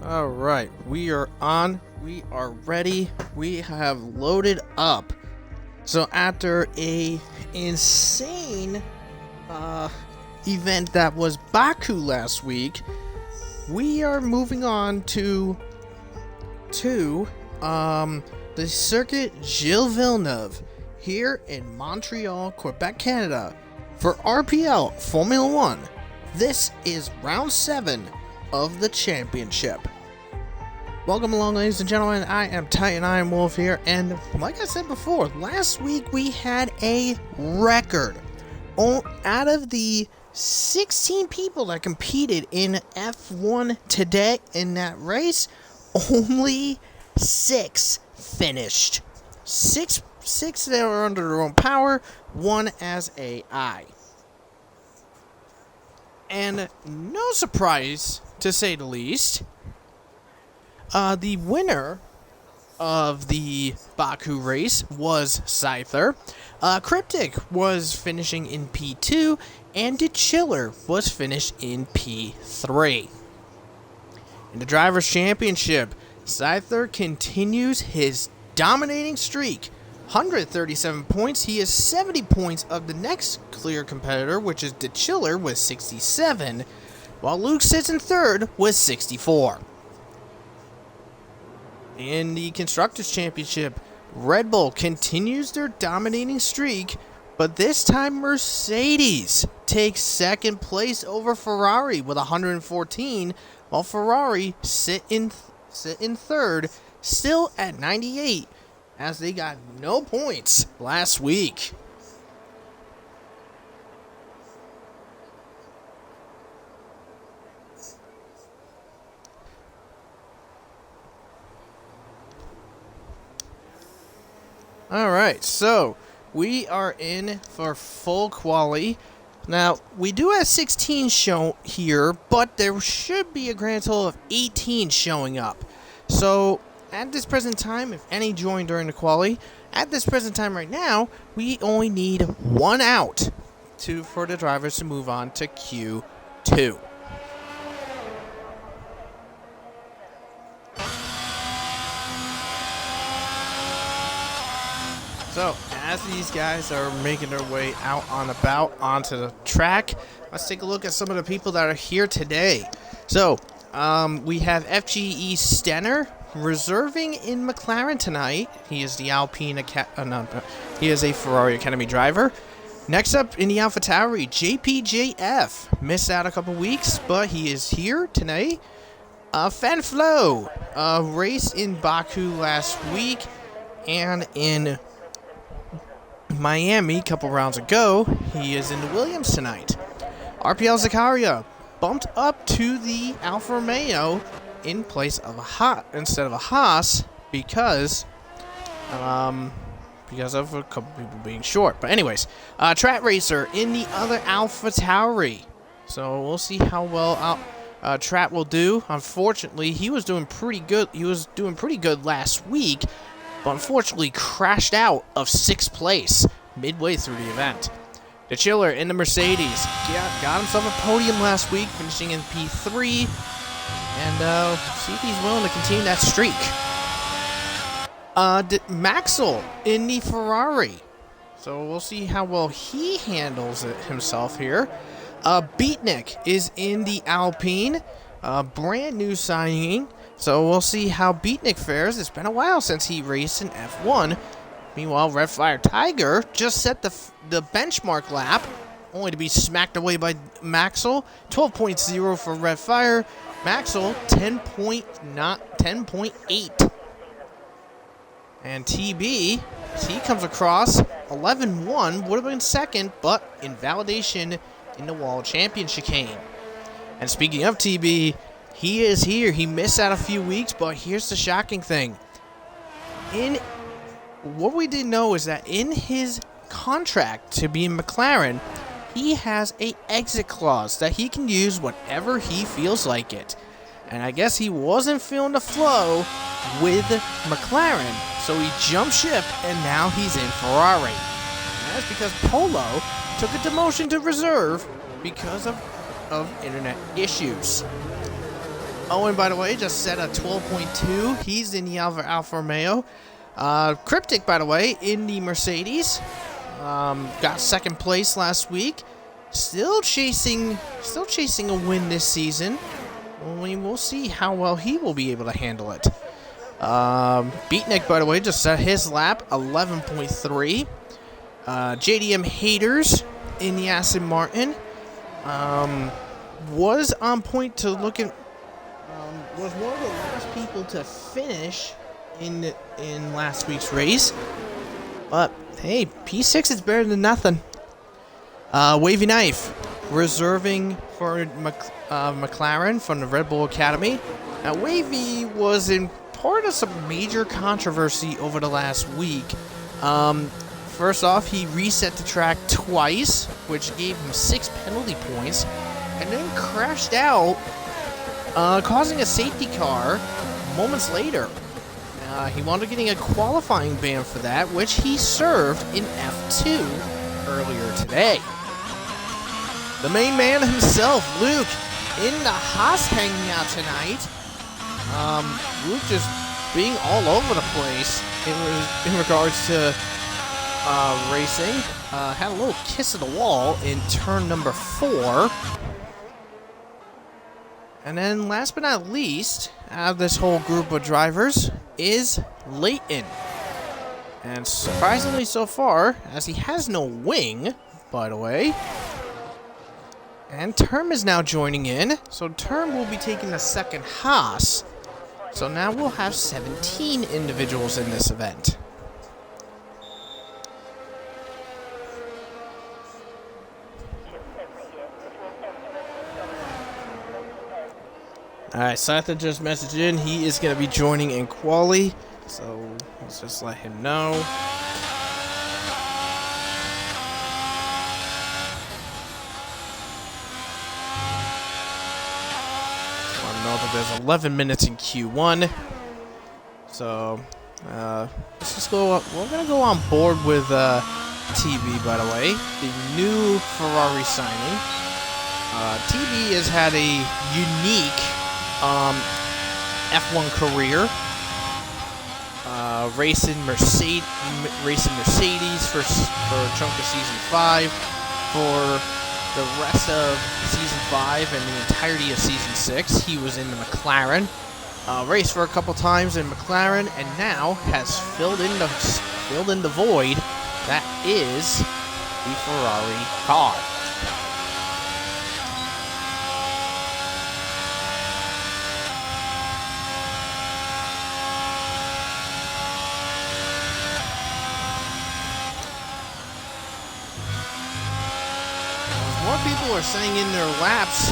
All right, we are on. We are ready. We have loaded up. So after a insane event that was Baku last week, we are moving on to the circuit Gilles Villeneuve here in Montreal, Quebec, Canada for RPL Formula 1. This is round 7 of the championship. Welcome along, ladies and gentlemen. I am Titan Ironwolf here, and like I said before, last week we had a record. Out of the 16 people that competed in F1 today in that race, only 6 finished. Six that were under their own power, 1 as AI. And no surprise, to say the least, the winner of the Baku race was Scyther. Cryptic was finishing in P2, and De Chiller was finished in P3. In the Drivers' Championship, Scyther continues his dominating streak. 137 points. He is 70 points of the next clear competitor, which is De Chiller with 67, while Luke sits in third with 64. In the Constructors' Championship, Red Bull continues their dominating streak, but this time Mercedes takes second place over Ferrari with 114, while Ferrari sit in third, still at 98, as they got no points last week. Alright, so we are in for full quali. Now, we do have 16 show here, but there should be a grand total of 18 showing up. So, at this present time, if any join during the quali, at this present time right now, we only need 1 out for the drivers to move on to Q2. So, as these guys are making their way out on about onto the track, let's take a look at some of the people that are here today. So, we have FGE Stenner reserving in McLaren tonight. He is the he is a Ferrari Academy driver. Next up in the AlphaTauri, JPJF missed out a couple weeks, but he is here tonight. Fanflo raced in Baku last week and in Miami a couple rounds ago. He is in the Williams tonight. RPL Zakaria bumped up to the Alfa Romeo in place of instead of a Haas because of a couple people being short. But anyways, Trat Racer in the other AlphaTauri. So we'll see how well Trat will do. Unfortunately, he was doing pretty good. He was doing pretty good last week, but unfortunately crashed out of 6th place midway through the event. De Chiller in the Mercedes got himself a podium last week, finishing in P3, and see if he's willing to continue that streak. Maxwell in the Ferrari, so we'll see how well he handles it himself here. Beatnik is in the Alpine, brand new signing. So we'll see how Beatnik fares. It's been a while since he raced in F1. Meanwhile, Red Fire Tiger just set the benchmark lap, only to be smacked away by Maxwell. 12.0 for Red Fire. Maxwell, 10.8. And TB, he comes across 11-1, would have been second, but invalidation in the Wall Champion chicane. And speaking of TB, he is here. He missed out a few weeks, but here's the shocking thing. What we didn't know is that in his contract to be in McLaren, he has a exit clause that he can use whenever he feels like it. And I guess he wasn't feeling the flow with McLaren, so he jumped ship, and now he's in Ferrari. And that's because Polo took a demotion to reserve because of internet issues. Owen, by the way, just set a 12.2. He's in the Alfa Romeo. Cryptic, by the way, in the Mercedes. Got second place last week. Still chasing a win this season. We'll see how well he will be able to handle it. Beatnik, by the way, just set his lap, 11.3. JDM Haters in the Aston Martin was on point to look at. Was one of the last people to finish in last week's race. But hey, P6 is better than nothing. Wavy Knife reserving for McLaren from the Red Bull Academy. Now, Wavy was in part of some major controversy over the last week. First off, he reset the track twice, which gave him 6 penalty points, and then crashed out, causing a safety car moments later. He wound up getting a qualifying ban for that, which he served in F2 earlier today. The main man himself, Luke, in the Haas hanging out tonight. Luke just being all over the place in regards to racing. Had a little kiss of the wall in turn number 4. And then last but not least, out of this whole group of drivers is Leighton. And surprisingly so far, as he has no wing, by the way. And Term is now joining in. So Term will be taking the second Haas. So now we'll have 17 individuals in this event. Alright, Satha just messaged in. He is going to be joining in quali. So let's just let him know. I know that there's 11 minutes in Q1. So let's just go up. We're going to go on board with TV, by the way. The new Ferrari signing. TV has had a unique F1 career, racing Mercedes for a chunk of Season 5, for the rest of Season 5 and the entirety of Season 6. He was in the McLaren, raced for a couple times in McLaren, and now has filled in the void that is the Ferrari car. More people are saying in their laps,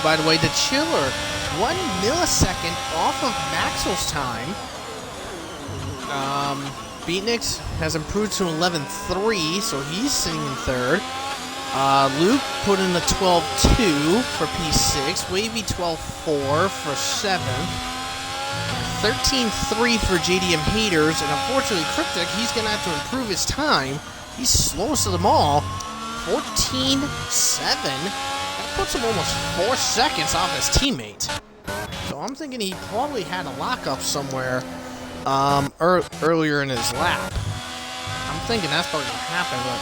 by the way, the chiller, 1 millisecond off of Maxwell's time. Beatniks has improved to 11.3, so he's sitting in third. Luke put in a 12.2 for P6, Wavy 12.4 for 7th, 13.3 for JDM Haters, and unfortunately Cryptic, he's going to have to improve his time. He's slowest of them all. 14.7. That puts him almost 4 seconds off his teammate. So I'm thinking he probably had a lockup somewhere earlier in his lap. I'm thinking that's probably going to happen, but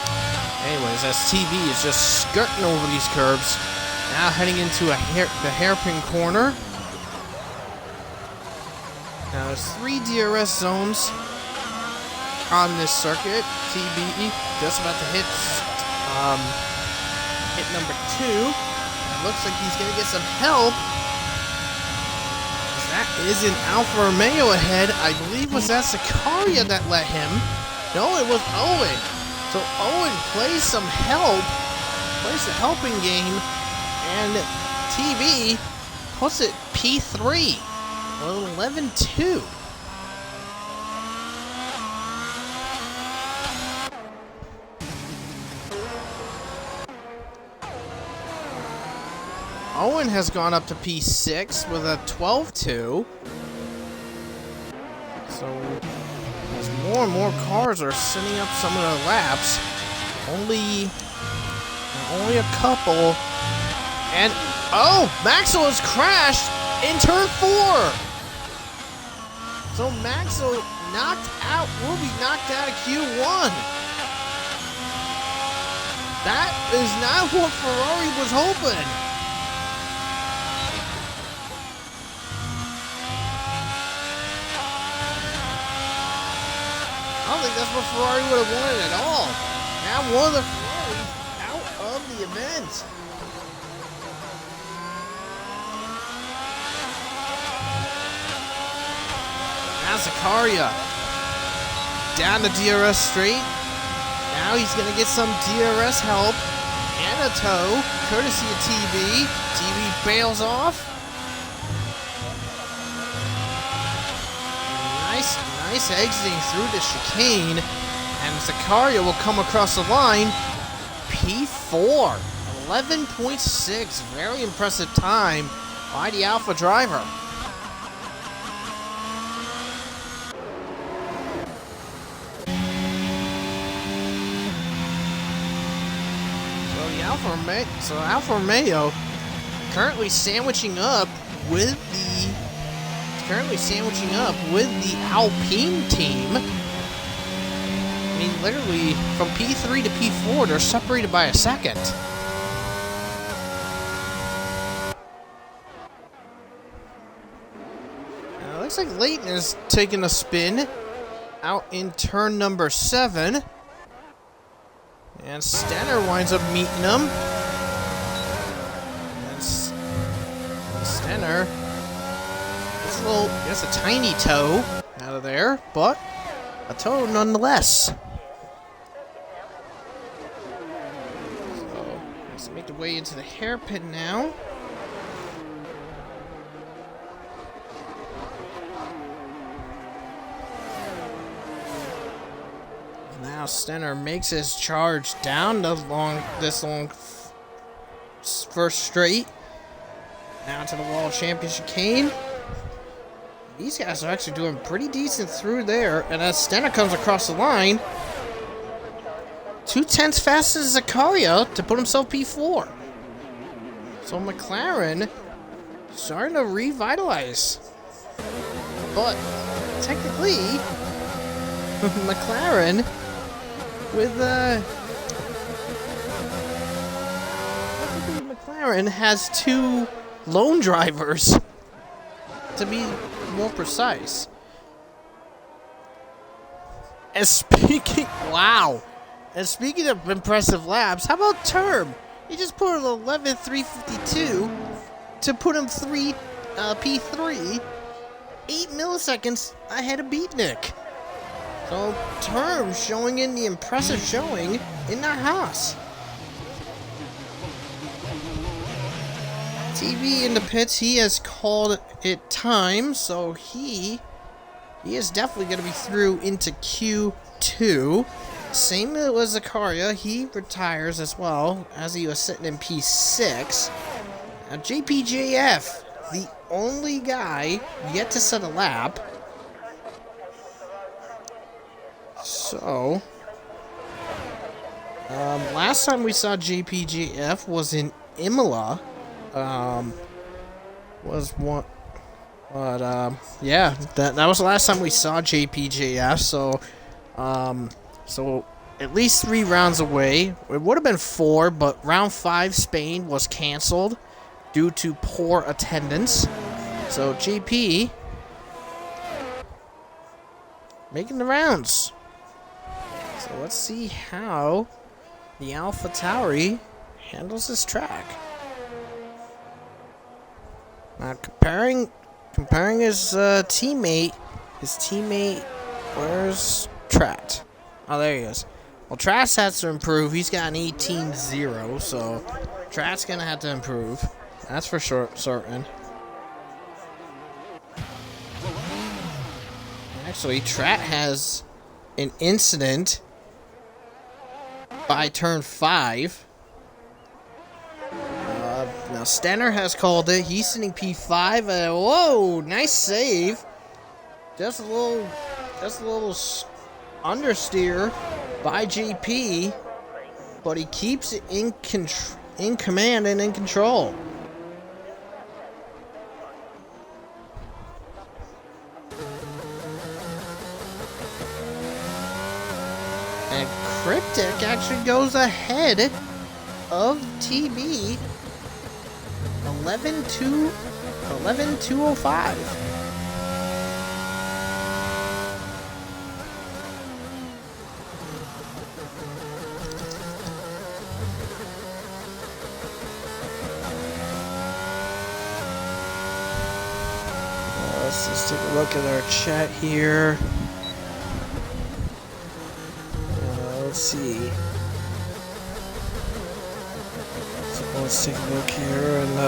anyways, as TV is just skirting over these curbs. Now heading into the hairpin corner. Now there's 3 DRS zones on this circuit. TV just about to hit number 2. It looks like he's going to get some help. That is an Alfa Romeo ahead. I believe was that Sicaria that let him. No, it was Owen. So Owen plays some help. Plays the helping game. And TV puts it P3. 11.2. Owen has gone up to P6 with a 12.2. So, as more and more cars are sending up some of their laps, only a couple. And, oh, Maxwell has crashed. in turn 4. So Maxo will be knocked out of Q1. That is not what Ferrari was hoping. I don't think that's what Ferrari would have wanted at all. Now one of the Ferraris out of the event. Now Zakaria down the DRS straight. Now he's going to get some DRS help and a tow, courtesy of TV. TV bails off. Nice exiting through the chicane. And Zakaria will come across the line. P4, 11.6. Very impressive time by the Alpha driver. Alfa Romeo currently sandwiching up with the Alpine team. I mean, literally from P3 to P4, they're separated by a second. Looks like Leighton is taking a spin out in turn number 7. And Stenner winds up meeting him. And Stenner gets a tiny toe out of there, but a toe nonetheless. So, let's make the way into the hairpin now. Now Stenner makes his charge down this long first straight. Now to the World Championship chicane. These guys are actually doing pretty decent through there. And as Stenner comes across the line, 2/10 faster than Zakaria to put himself P4. So McLaren starting to revitalize. But technically, McLaren McLaren has 2 lone drivers, to be more precise. And speaking of impressive laps, how about Term? He just put an 11.352 to put him P3, 8 milliseconds ahead of Beatnik. So Term showing in the impressive showing in the Haas. TV in the pits, he has called it time, so he is definitely going to be through into Q2. Same as Zakaria, he retires as well, as he was sitting in P6. Now JPJF, the only guy yet to set a lap. So, last time we saw JPJF was in Imola. Yeah, that was the last time we saw JPJF. So at least 3 rounds away. It would have been 4, but round 5 Spain was canceled due to poor attendance. So JP making the rounds. So let's see how the AlphaTauri handles this track. Now comparing his teammate, where's Trat? Oh, there he is. Well, Trat's has to improve. He's got an 18.0, so Trat's gonna have to improve. That's for sure, certain. Actually, Trat has an incident by turn 5. Now Stenner has called it. He's sitting P5. Whoa, nice save. Just a little understeer by JP, but he keeps it in command and in control. And Cryptic actually goes ahead of TB 11-205. Let's just take a look at our chat here. Let's see. So let's take a look here, and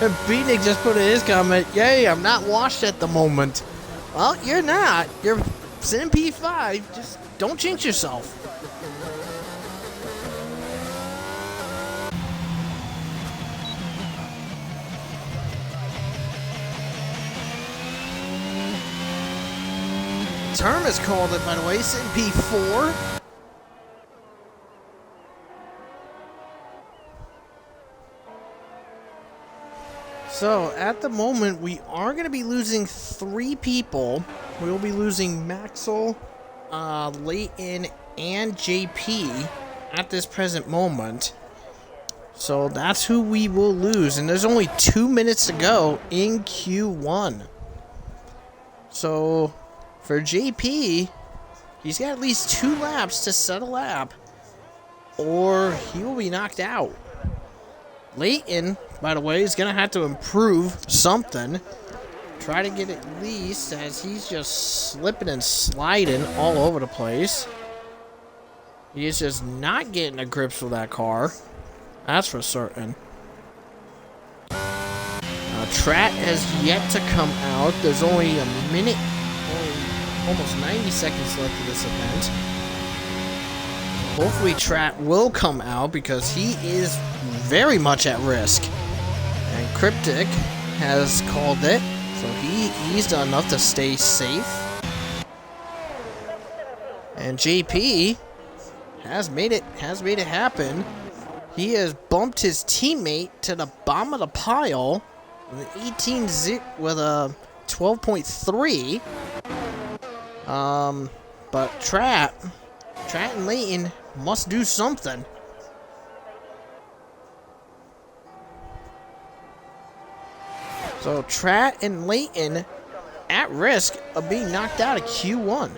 and Beatnik just put in his comment, "Yay, I'm not washed at the moment." Well, you're not. You're Sim P5. Just don't jinx yourself. Term has called it, by the way. Sim P4. So, at the moment, we are going to be losing 3 people. We will be losing Maxwell, Leighton, and JP at this present moment. So, that's who we will lose. And there's only 2 minutes to go in Q1. So, for JP, he's got at least 2 laps to set a lap, or he will be knocked out. Leighton, by the way, is going to have to improve something. Try to get at least, as he's just slipping and sliding all over the place. He is just not getting a grips with that car. That's for certain. Trat has yet to come out. There's only a minute, almost 90 seconds left of this event. Hopefully Trat will come out because he is very much at risk. And Cryptic has called it, so he's done enough to stay safe. And JP has made it happen. He has bumped his teammate to the bottom of the pile with an 12.3. But Trat and Leighton must do something. So Trat and Leighton at risk of being knocked out of Q1.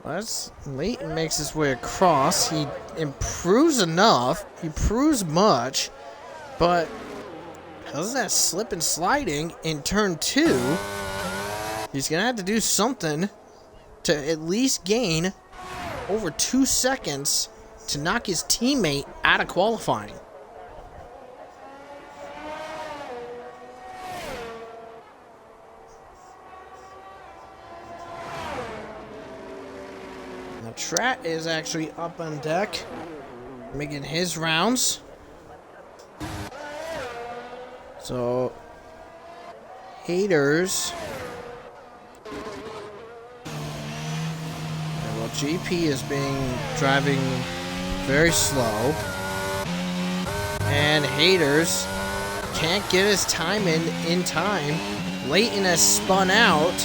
So Leighton makes his way across. He improves enough. He improves much. But because of that slip and sliding in turn 2, he's going to have to do something to at least gain over 2 seconds to knock his teammate out of qualifying. Now Trat is actually up on deck, making his rounds. So, haters. Well, GP is driving very slow. And haters can't get his time in time. Leighton has spun out.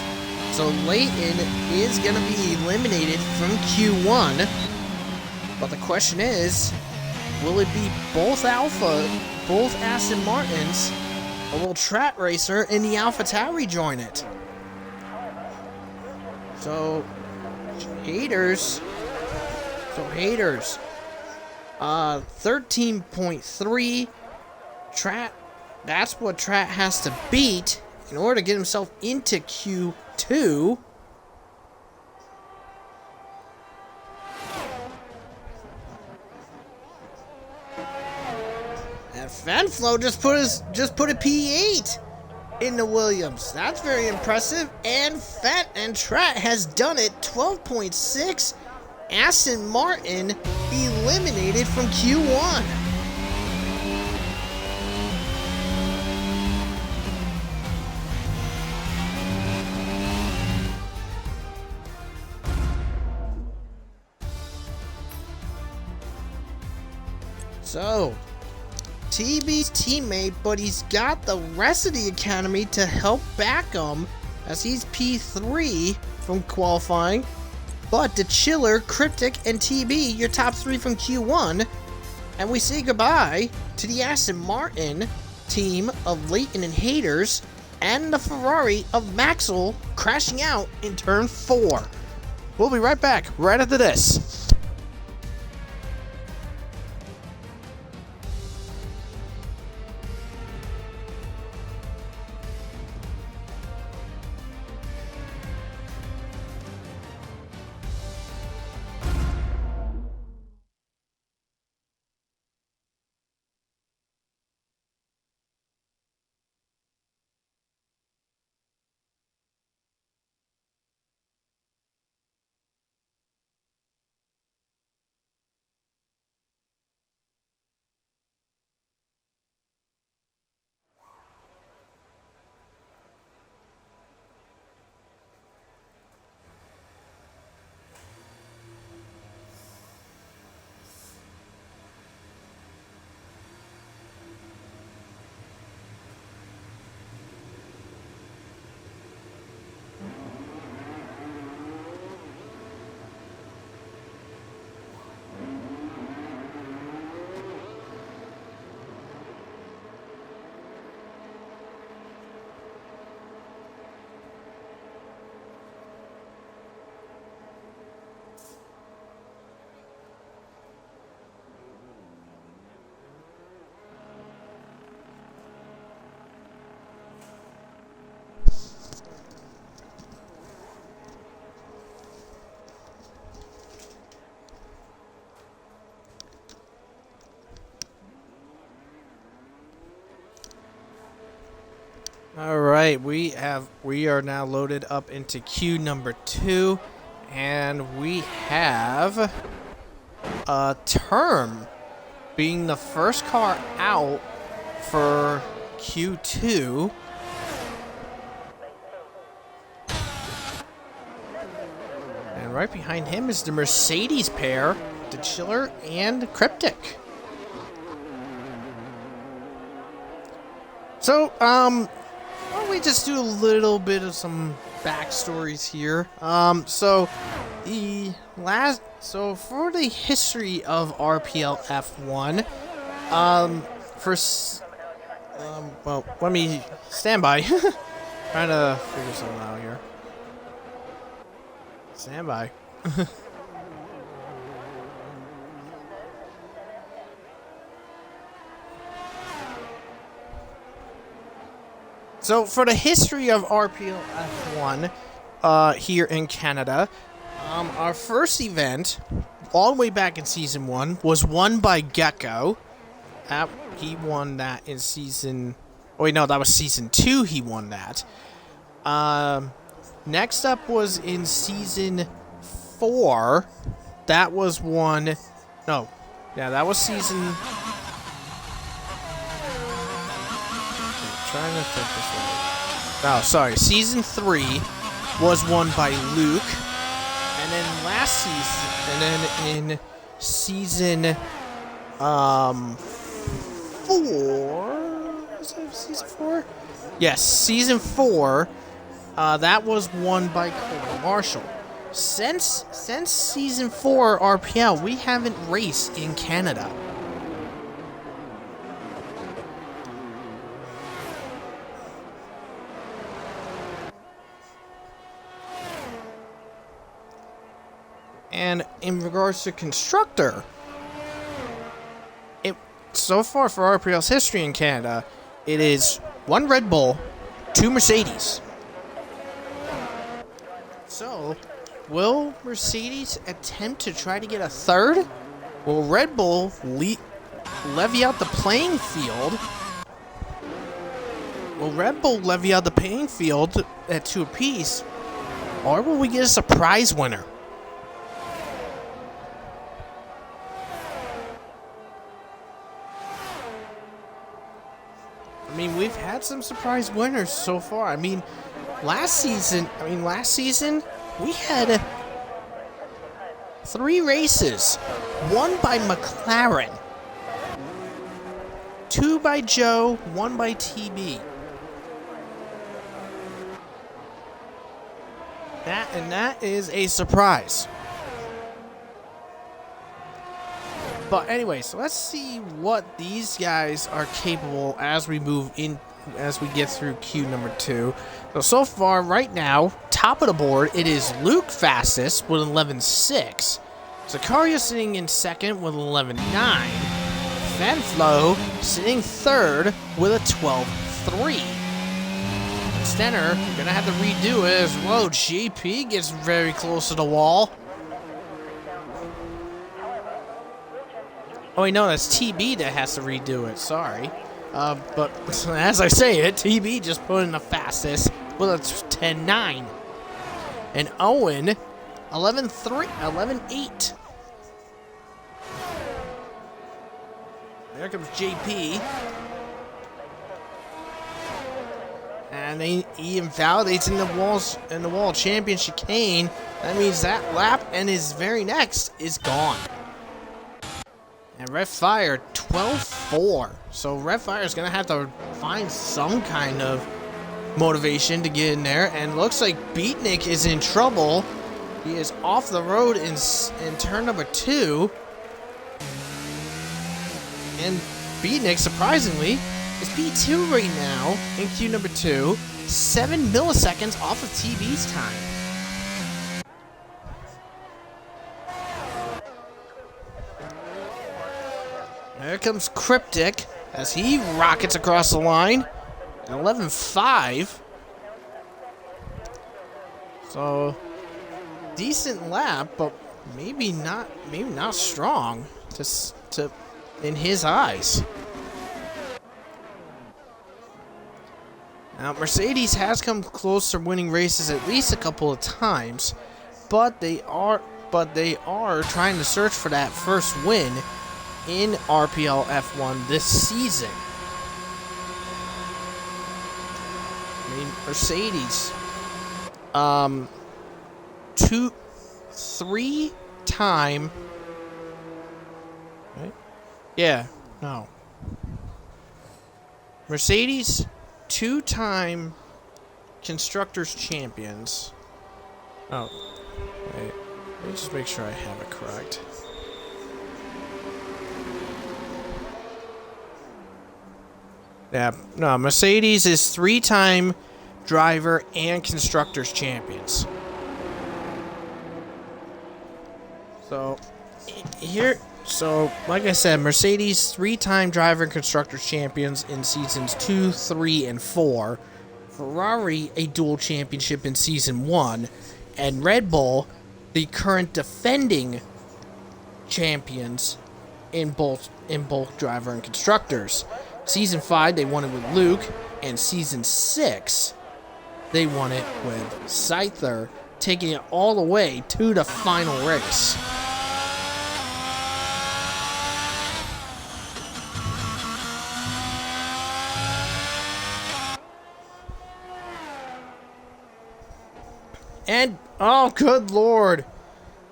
So Leighton is going to be eliminated from Q1. But the question is, will it be both Aston Martins, or will Trat Racer and the AlphaTauri join it? So haters, 13.3. Trat, that's what Trat has to beat in order to get himself into Q2. And Fenflo just put a P8 in the Williams. That's very impressive. And Trat has done it. 12.6. Aston Martin eliminated from Q1. So, TB's teammate, but he's got the rest of the academy to help back him as he's P3 from qualifying. But the Chiller, Cryptic, and TB, your top 3 from Q1. And we say goodbye to the Aston Martin team of Leighton and Haters and the Ferrari of Maxwell crashing out in turn 4. We'll be right back right after this. All right, we are now loaded up into queue number 2, and we have a Term being the first car out for Q2. And right behind him is the Mercedes pair, the Chiller and Cryptic. So, why don't we just do a little bit of some backstories here? So for the history of RPL F1, well, let me stand by. Trying to figure something out here. Stand by. So, for the history of RPL F1 here in Canada, our first event, all the way back in Season 1, was won by Gecko. He won that in Season... Oh, wait, no, that was Season 2 he won that. Next up was in Season 4. That was one... No. Yeah, that was Season... Trying to think this right. Oh, sorry. Season 3 was won by Luke, and then last season, and then in Season 4, was that Season 4? Yes, Season 4. That was won by Cole Marshall. Since Season 4 RPL, we haven't raced in Canada. And in regards to constructor, so far for RPL's history in Canada, it is 1 Red Bull, 2 Mercedes. So, will Mercedes attempt to try to get a third? Will Red Bull levy out the playing field? Will Red Bull levy out the playing field at 2 apiece? Or will we get a surprise winner? I mean, we've had some surprise winners so far. I mean, last season, we had 3 races. 1 by McLaren, 2 by Joe, 1 by TB. That is a surprise. But anyway, so let's see what these guys are capable as we move in, as we get through queue number 2. So far, right now, top of the board, it is Luke fastest with 11.6. Zakaria sitting in second with 11.9. Fanflo sitting third with a 12.3. Stenner gonna have to redo it as well. JP gets very close to the wall. Oh wait, no, that's TB that has to redo it. Sorry. But as I say it, TB just put in the fastest with a 10.9. And Owen, 11.3, 11.8. There comes JP. And he invalidates in the wall champion chicane. That means that lap and his very next is gone. And Red Fire 12.4. So Red Fire is gonna have to find some kind of motivation to get in there. And looks like Beatnik is in trouble. He is off the road in turn number 2. And Beatnik, surprisingly, is P2 right now in queue number 2, 7 milliseconds off of TB's time. There comes Cryptic as he rockets across the line, 11.5. So decent lap, but maybe not strong to in his eyes. Now, Mercedes has come close to winning races at least a couple of times, but they are trying to search for that first win in RPL F1 this season. I mean, Mercedes, 3-time, right? Yeah, no. Mercedes, 2-time Constructors Champions. Oh, wait. Let me just make sure I have it correct. Yeah, no, Mercedes is 3-time driver and Constructors Champions. So, like I said, Mercedes 3-time driver and Constructors Champions in seasons 2, 3, and 4. Ferrari a dual championship in season 1, and Red Bull the current defending champions in both driver and constructors. Season 5 they won it with Luke, and season 6 they won it with Scyther, taking it all the way to the final race. And, oh, good lord.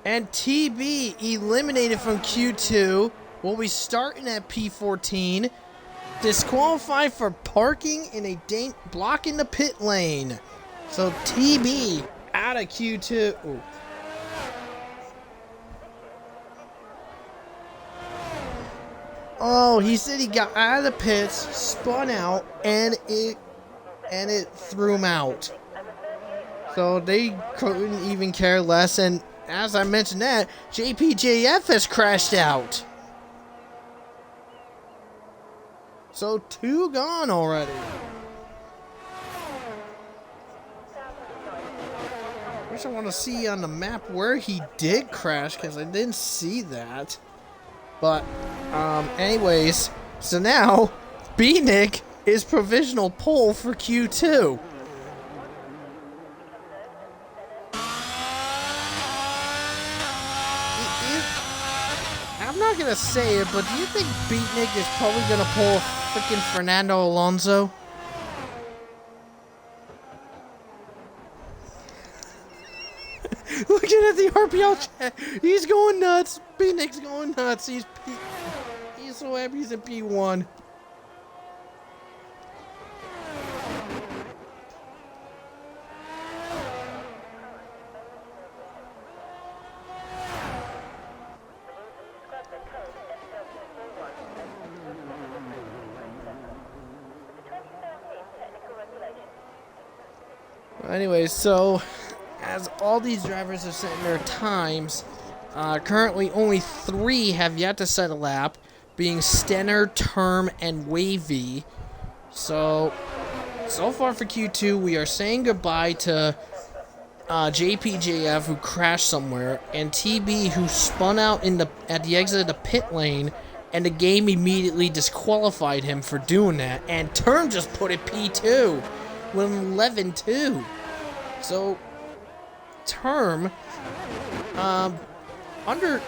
And TB eliminated from Q2. Will be starting at P14. Disqualified for parking in a blocking the pit lane. So TB out of Q2. Ooh. Oh, he said he got out of the pits, spun out, and it threw him out. So they couldn't even care less, and as I mentioned that, JPJF has crashed out. So 2 gone already. Wish I want to see on the map where he did crash, because I didn't see that. But, anyways, so now, B-Nick is provisional pole for Q2. I'm not gonna say it, but do you think Beatnik is probably gonna pull freaking Fernando Alonso? Looking at the RPL chat, he's going nuts. Beatnik's going nuts. He's so happy he's in P1. Anyways, so as all these drivers are setting their times, currently only 3 have yet to set a lap, being Stenner, Term, and Wavy. So far for Q2, we are saying goodbye to JPJF, who crashed somewhere, and TB, who spun out at the exit of the pit lane, and the game immediately disqualified him for doing that. And Term just put it P2 with 11-2. So Term, under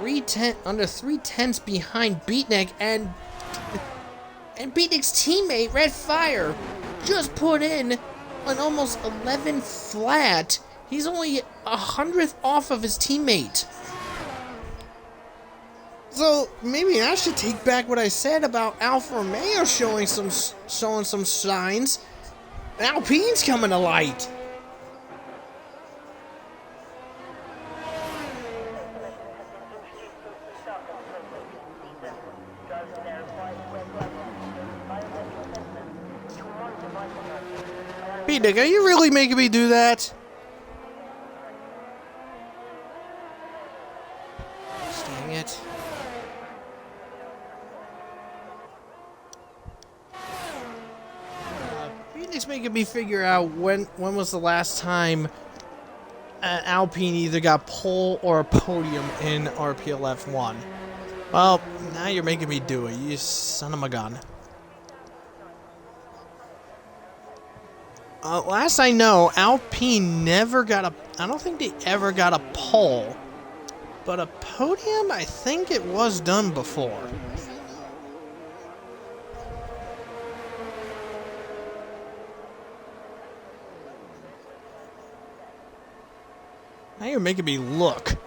3/10 behind Beatnik, and Beatnik's teammate Red Fire just put in an almost 11 flat. He's only 100th off of his teammate. So maybe I should take back what I said about Alfa Romeo showing some signs. Alpine's coming to light. Beatnik, are you really making me do that? Dang it. Beatnik's making me figure out when was the last time Alpine either got pole or a podium in RPL F1. Well, now you're making me do it, you son of a gun. Last I know, Alpine never got I don't think they ever got a pole. But a podium, I think it was done before. Now you're making me look.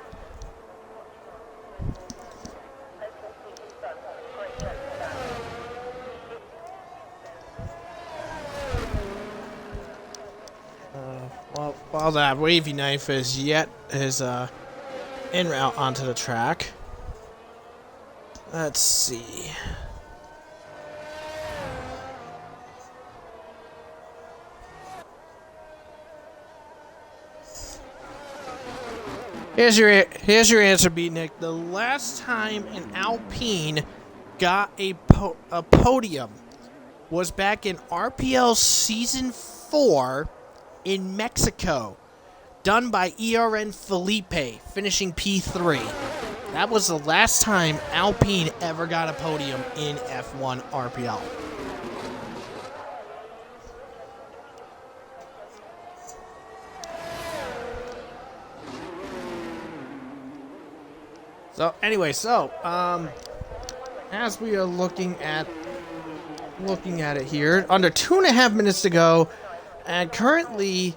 While that wavy knife is en route onto the track. Let's see. Here's your answer, Beatnik. The last time an Alpine got a podium was back in RPL Season 4 in Mexico, done by ERN Felipe, finishing P3. That was the last time Alpine ever got a podium in F1 RPL. So anyway, as we are looking at it here, under 2.5 minutes to go, and currently,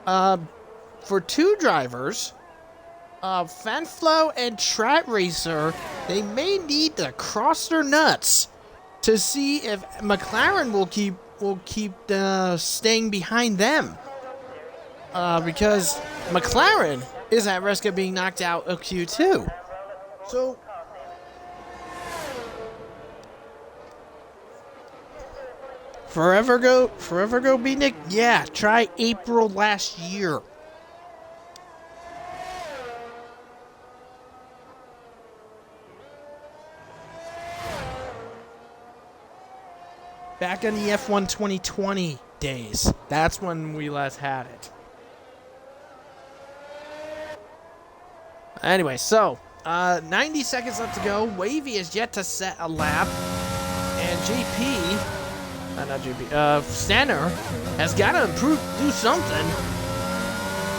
for 2 drivers, Fanflo and Strat Racer, they may need to cross their nuts to see if McLaren will keep staying behind them, because McLaren is at risk of being knocked out of Q2. So, Forever go, Beatnik? Yeah, try April last year. Back in the F1 2020 days. That's when we last had it. Anyway, 90 seconds left to go. Wavy is yet to set a lap. And Stenner has got to do something.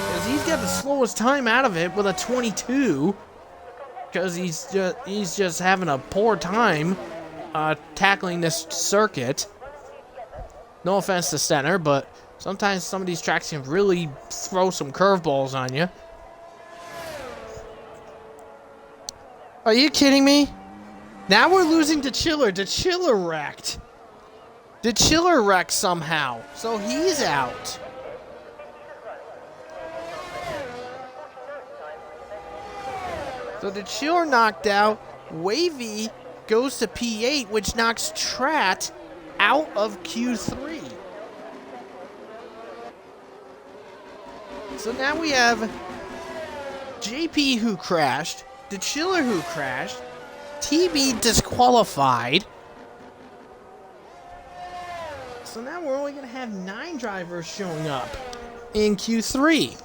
Because he's got the slowest time out of it with a 22. Because he's just having a poor time tackling this circuit. No offense to Stenner, but sometimes some of these tracks can really throw some curveballs on you. Are you kidding me? Now we're losing to Chiller. The Chiller wrecked. The Chiller wrecked somehow, so he's out. So the Chiller knocked out. Wavy goes to P8, which knocks Strat out of Q3. So now we have JP who crashed, the Chiller who crashed, TB disqualified. So now we're only going to have 9 drivers showing up in Q3.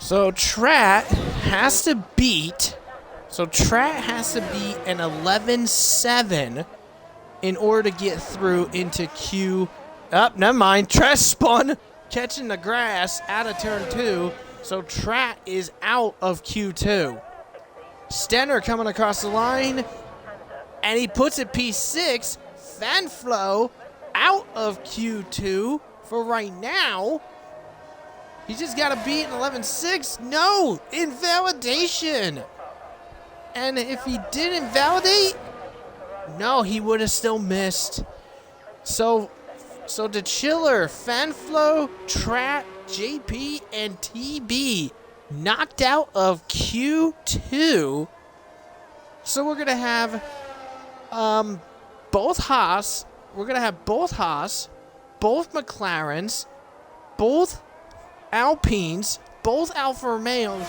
So Trat has to beat an 11-7 in order to get through into Q. Never mind. Trat spun, catching the grass out of turn 2. So Trat is out of Q2. Stenner coming across the line, and he puts it P6. Fanflo out of Q2 for right now. He just got to beat an 11-6. No, invalidation. And if he did invalidate, no, he would have still missed. So the Chiller, Fanflo, Trat, JP, and TB knocked out of Q2. So we're gonna have both Haas. We're gonna have both Haas, both McLarens, both Alpines, both Alfa Romeos,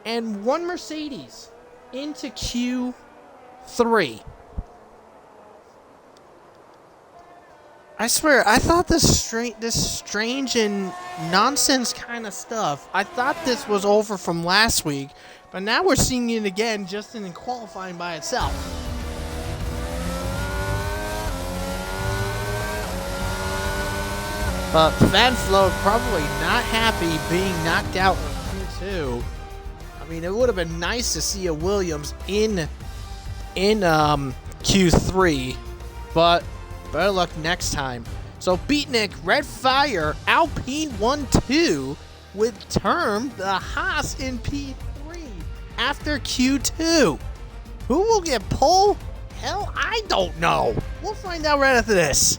and 1 Mercedes into Q3. I swear, I thought this strange and nonsense kind of stuff, I thought this was over from last week, but now we're seeing it again just in qualifying by itself. But Fanflo probably not happy being knocked out in Q2. I mean, it would have been nice to see a Williams in Q3, but better luck next time. So Beatnik, Red Fire, Alpine 1-2 with Term, the Haas in P3 after Q2. Who will get pole? Hell, I don't know. We'll find out right after this.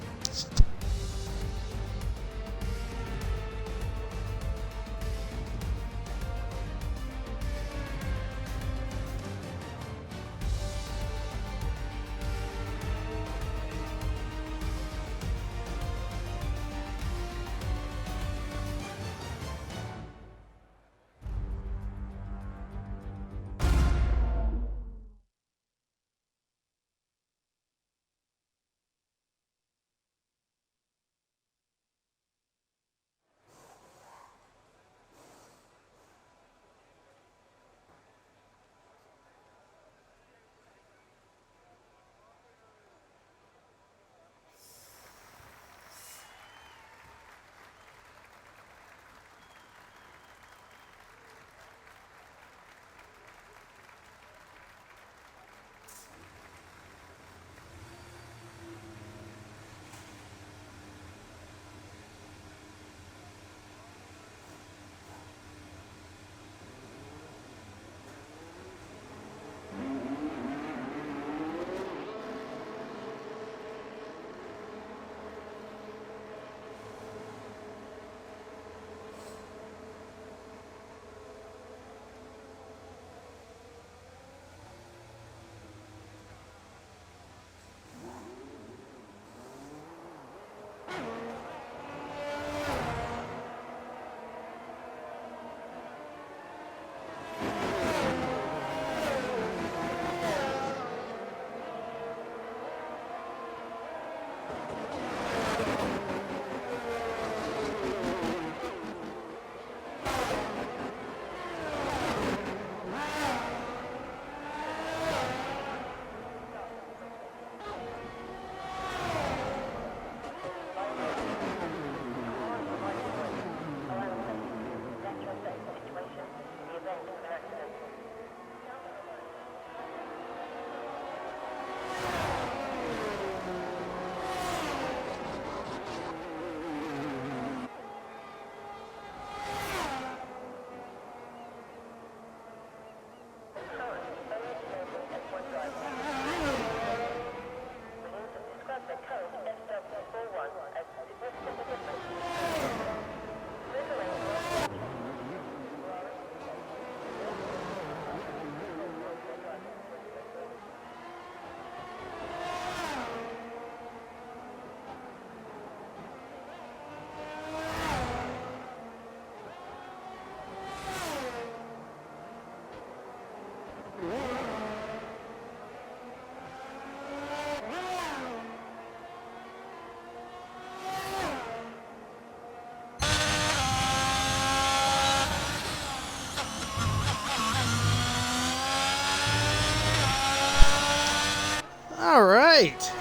right.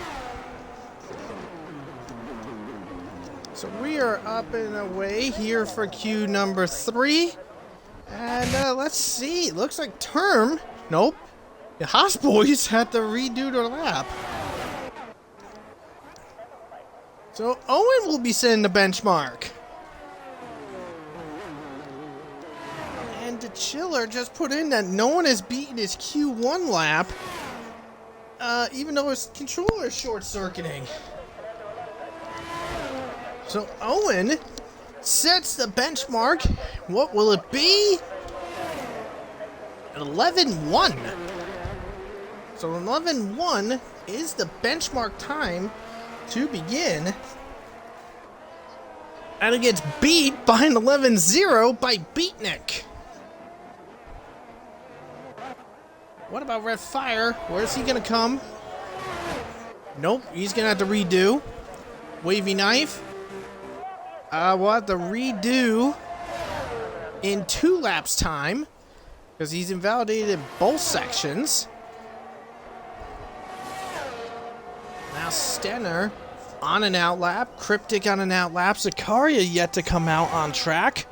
So we are up and away here for queue number 3. And let's see. Looks like Term. Nope. The Haas boys had to redo their lap. So Owen will be setting the benchmark. And the Chiller just put in that no one has beaten his Q1 lap. Even though his controller is short-circuiting. So Owen sets the benchmark. What will it be? 11-1. So 11-1 is the benchmark time to begin. And it gets beat by an 11-0 by Beatnik. What about Red Fire? Where's he gonna come? Nope, he's gonna have to redo. Wavy Knife. We'll have to redo in 2 laps time because he's invalidated both sections. Now Stenner on an out lap, Cryptic on an out lap, Zakaria yet to come out on track.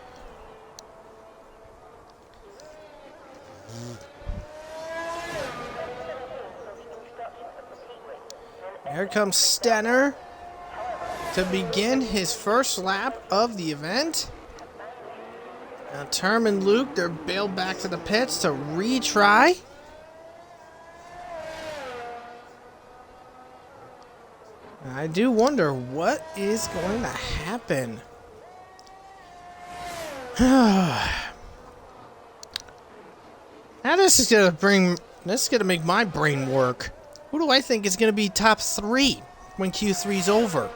Here comes Stenner to begin his first lap of the event. Now Term and Luke, they're bailed back to the pits to retry. I do wonder what is going to happen. Now this is gonna make my brain work. Who do I think is gonna be top 3 when Q3's over?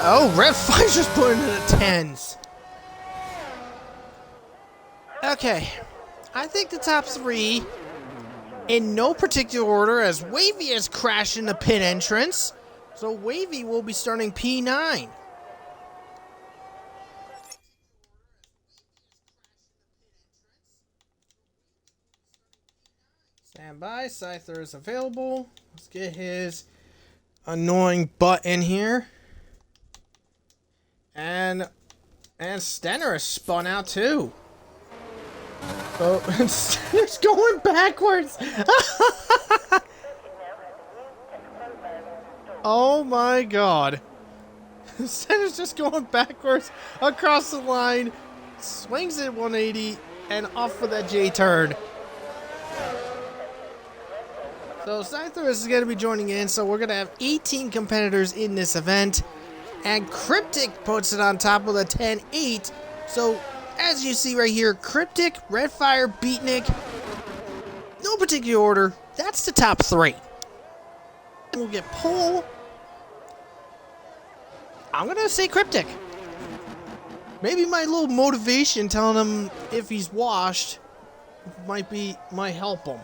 Oh, Red Fire's just putting in the 10s. Okay, I think the top 3, in no particular order, as Wavy has crashed in the pit entrance. So Wavy will be starting P9. Stand by, Scyther is available. Let's get his annoying butt in here. And Stenner is spun out too. So it's going backwards. Oh my god. Stenner's just going backwards across the line. Swings it 180 and off for that J turn. So Scyther is going to be joining in. So we're going to have 18 competitors in this event. And Cryptic puts it on top with a 10-8. So, as you see right here, Cryptic, Redfire, Beatnik, no particular order. That's the top 3. And we'll get pole. I'm going to say Cryptic. Maybe my little motivation telling him if he's washed might help him.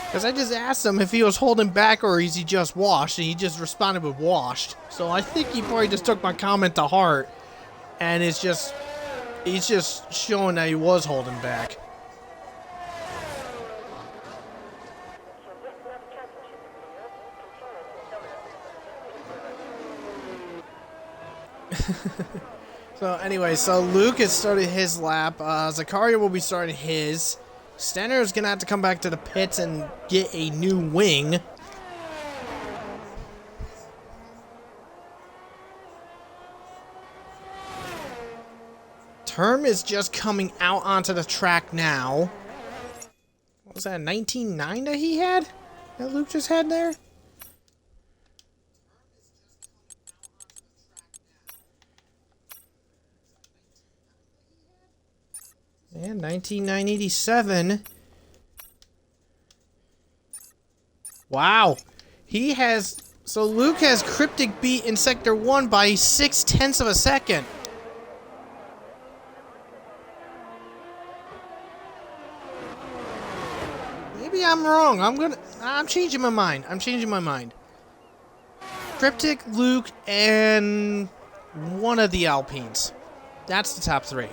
Because I just asked him if he was holding back or is he just washed, and he just responded with washed. So I think he probably just took my comment to heart, and he's just showing that he was holding back. So anyway, so Luke has started his lap. Zakaria will be starting his. Stenner is going to have to come back to the pits and get a new wing. Term is just coming out onto the track now. What was that, 19.9 that he had? That Luke just had there? And 19.987. Wow. He has... So Luke has Cryptic beat in Sector 1 by 0.6 of a second. Maybe I'm wrong. I'm changing my mind. Cryptic, Luke, and one of the Alpines. That's the top 3.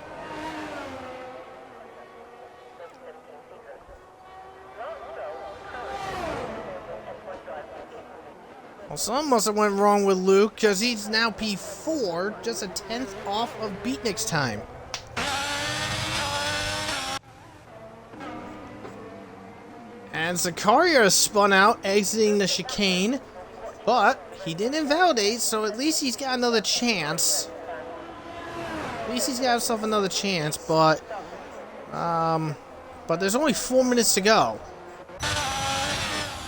Well, something must have went wrong with Luke, because he's now P4, just a 10th off of Beatnik's time. And Zakaria spun out, exiting the chicane, but he didn't invalidate, so at least he's got another chance. At least he's got himself another chance, but there's only 4 minutes to go.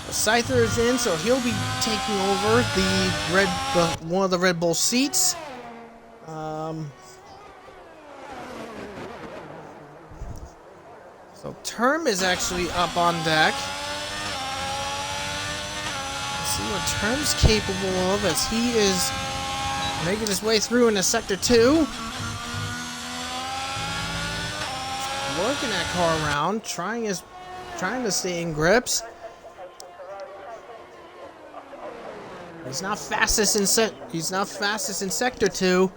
The Scyther is in, so he'll be taking over one of the Red Bull seats. So Term is actually up on deck. Let's see what Term's capable of as he is making his way through into Sector 2. Working that car around, trying to stay in grips. He's not fastest in Sector 2,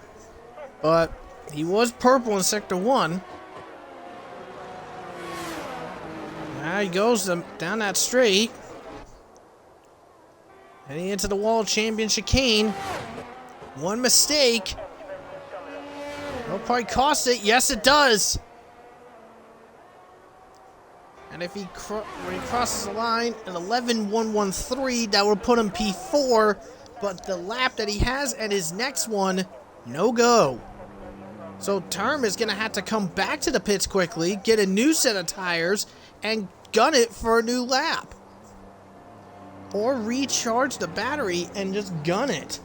but he was purple in Sector 1. Now he goes down that straight. Heading into the Wall Champion chicane. One mistake. It'll probably cost it. Yes, it does. And if when he crosses the line, an 11.113, that would put him P4. But the lap that he has at his next one, no go. So Term is going to have to come back to the pits quickly, get a new set of tires, and gun it for a new lap. Or recharge the battery and just gun it.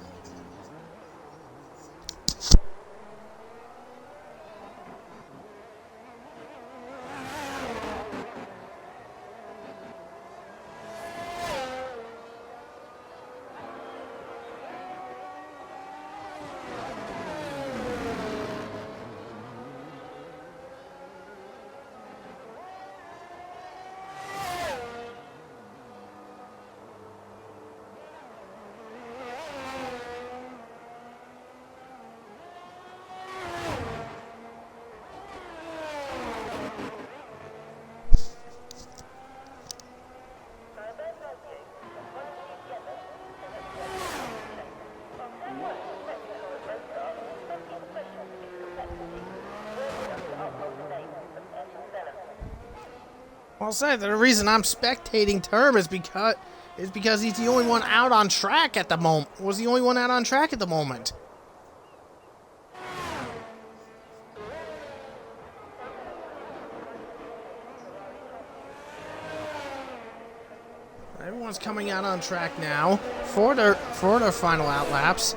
I'll say that the reason I'm spectating Term is because he's the only one out on track at the moment. Was the only one out on track at the moment. Everyone's coming out on track now for their final out laps.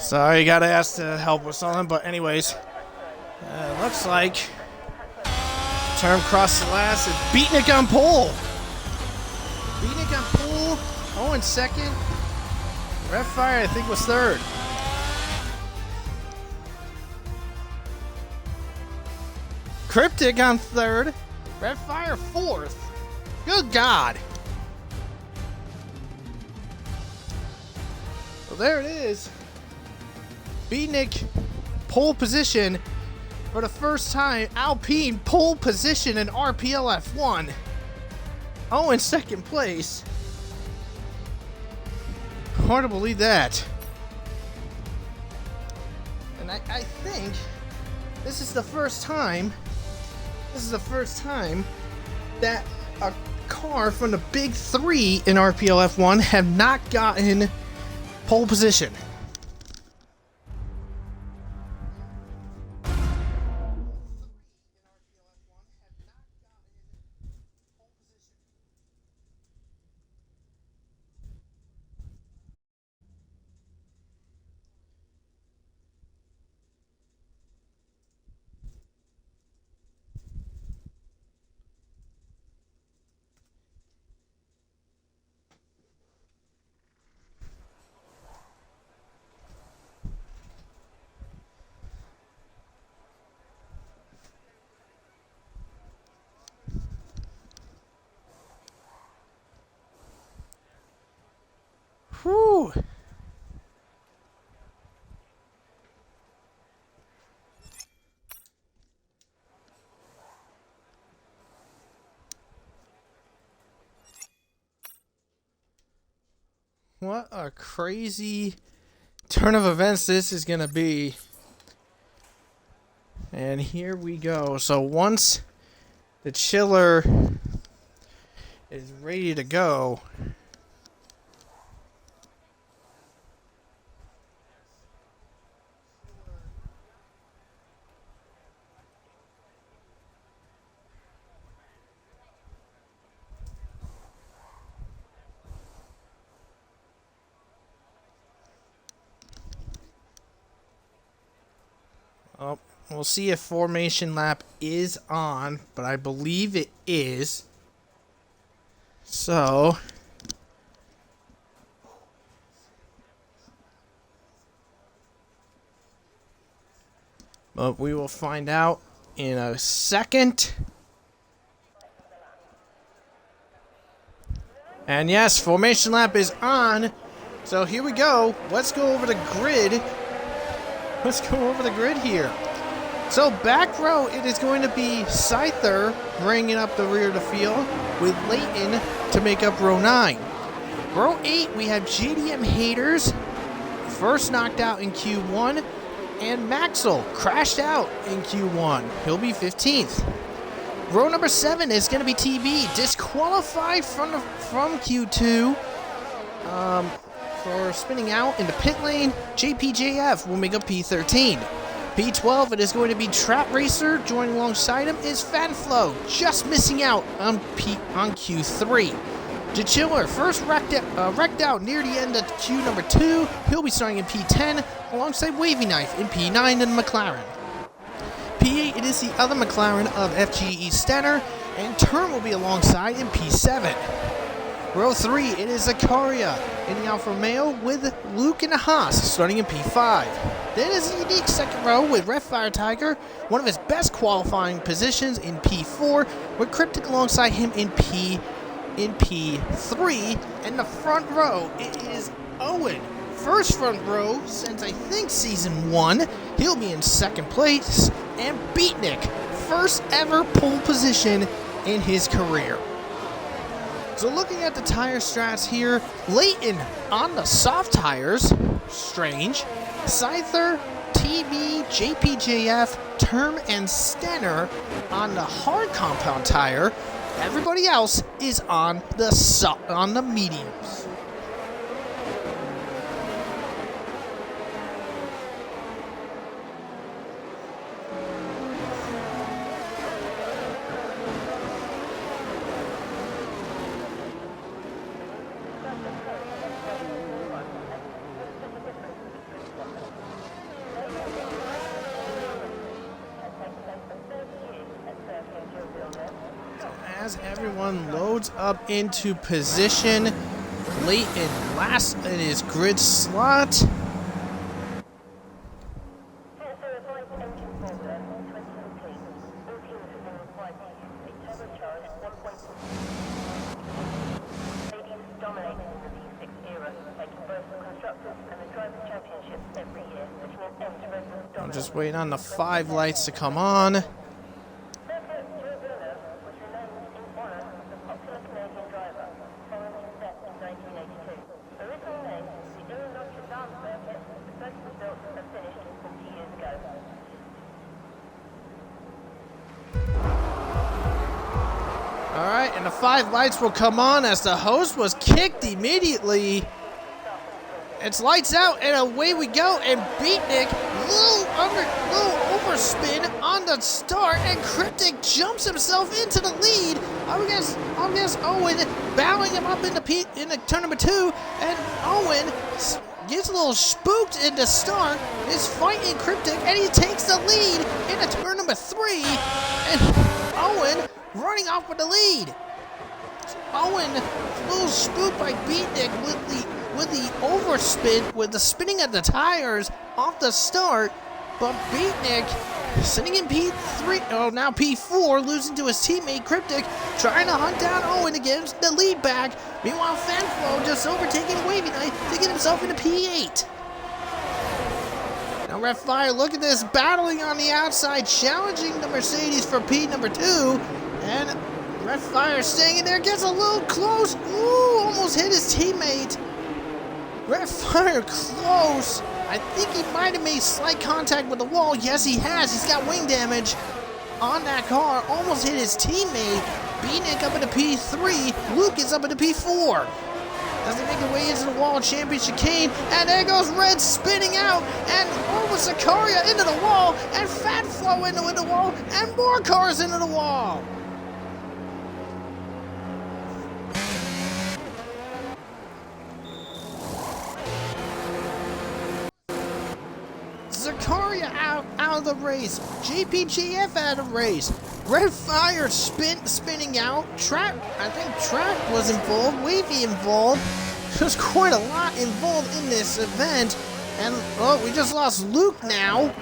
Sorry, gotta ask to help with something, but anyways, looks like term cross the last is Beatnik on pole. Beatnik on pole, Owen second. Red Fire, I think, was third. Cryptic on third. Red Fire fourth. Good God. Well, there it is. Beatnik pole position for the first time. Alpine pole position in RPL F1. Owen second place. Hard to believe that. And I think this is the first time that a car from the big three in RPL F1 have not gotten pole position. Whew. What a crazy turn of events this is going to be. And here we go. So once the chiller is ready to go, oh, we'll see if formation lap is on, but I believe it is. So but we will find out in a second. And yes, formation lap is on. So here we go. Let's go over the grid. Let's go over the grid here. So back row, it is going to be Scyther bringing up the rear of the field with Leighton to make up row 9. Row 8, we have JDM Haters, first knocked out in Q1, and Maxwell crashed out in Q1. He'll be 15th. Row number 7 is going to be TB, disqualified from Q2 for spinning out in the pit lane. JPJF will make up P13. P12, it is going to be Trap Racer. Joining alongside him is Fanflow, just missing out on Q3. DeChiller, first wrecked out near the end of Q number 2. He'll be starting in P10 alongside Wavy Knife in P9 and McLaren. P8, it is the other McLaren of FGE Stenner, and Turn will be alongside in P7. Row 3, it is Zakaria in the Alfa Romeo with Luke and Haas starting in P5. Then is a unique second row with Red Fire Tiger, one of his best qualifying positions in P4, with Cryptic alongside him in P3. And the front row, it is Owen. First front row since I think season 1. He'll be in second place. And Beatnik, first ever pole position in his career. So looking at the tire strats here, Leighton on the soft tires, strange. Scyther, TB, JPJF, Term, and Stenner on the hard compound tire. Everybody else is on the mediums. as everyone loads up into position, late and last in his grid slot. I'm just waiting on the 5 lights to come on. Alright, and the 5 lights will come on as the host was kicked immediately. It's lights out and away we go, and Beatnik, little overspin on the start, and Cryptic jumps himself into the lead. I guess Owen bowing him up into turn number 2, and Owen gets a little spooked in the start, is fighting Cryptic, and he takes the lead into turn number 3, and Owen running off with the lead. Owen, a little spooked by Beatnik with the overspin, with the spinning of the tires off the start, but Beatnik sitting in P3, now P4, losing to his teammate Cryptic, trying to hunt down Owen to get the lead back. Meanwhile, Fanflow just overtaking Wavy Knight to get himself into P8. Now Red Fire, look at this, battling on the outside, challenging the Mercedes for P number 2, and Red Fire staying in there, gets a little close. Ooh, almost hit his teammate. Red Fire close. I think he might have made slight contact with the wall. Yes, he has. He's got wing damage on that car. Almost hit his teammate. Beatnik up into P3. Luke is up into P4. As they make their way into the wall, championship chicane, and there goes Red spinning out, and over Sicaria into the wall, and Fat Flow into the wall, and more cars into the wall. Sicaria out of the race. JPGF out of the race. Red Fire spinning out. I think Track was involved. Wavy involved. There's quite a lot involved in this event. And, oh, we just lost Luke now.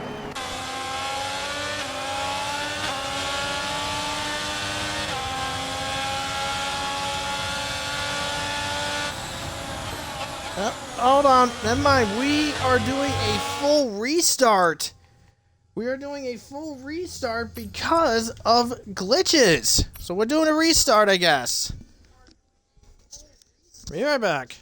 Hold on, never mind. We are doing a full restart. We are doing a full restart because of glitches. So we're doing a restart, I guess. Be right back.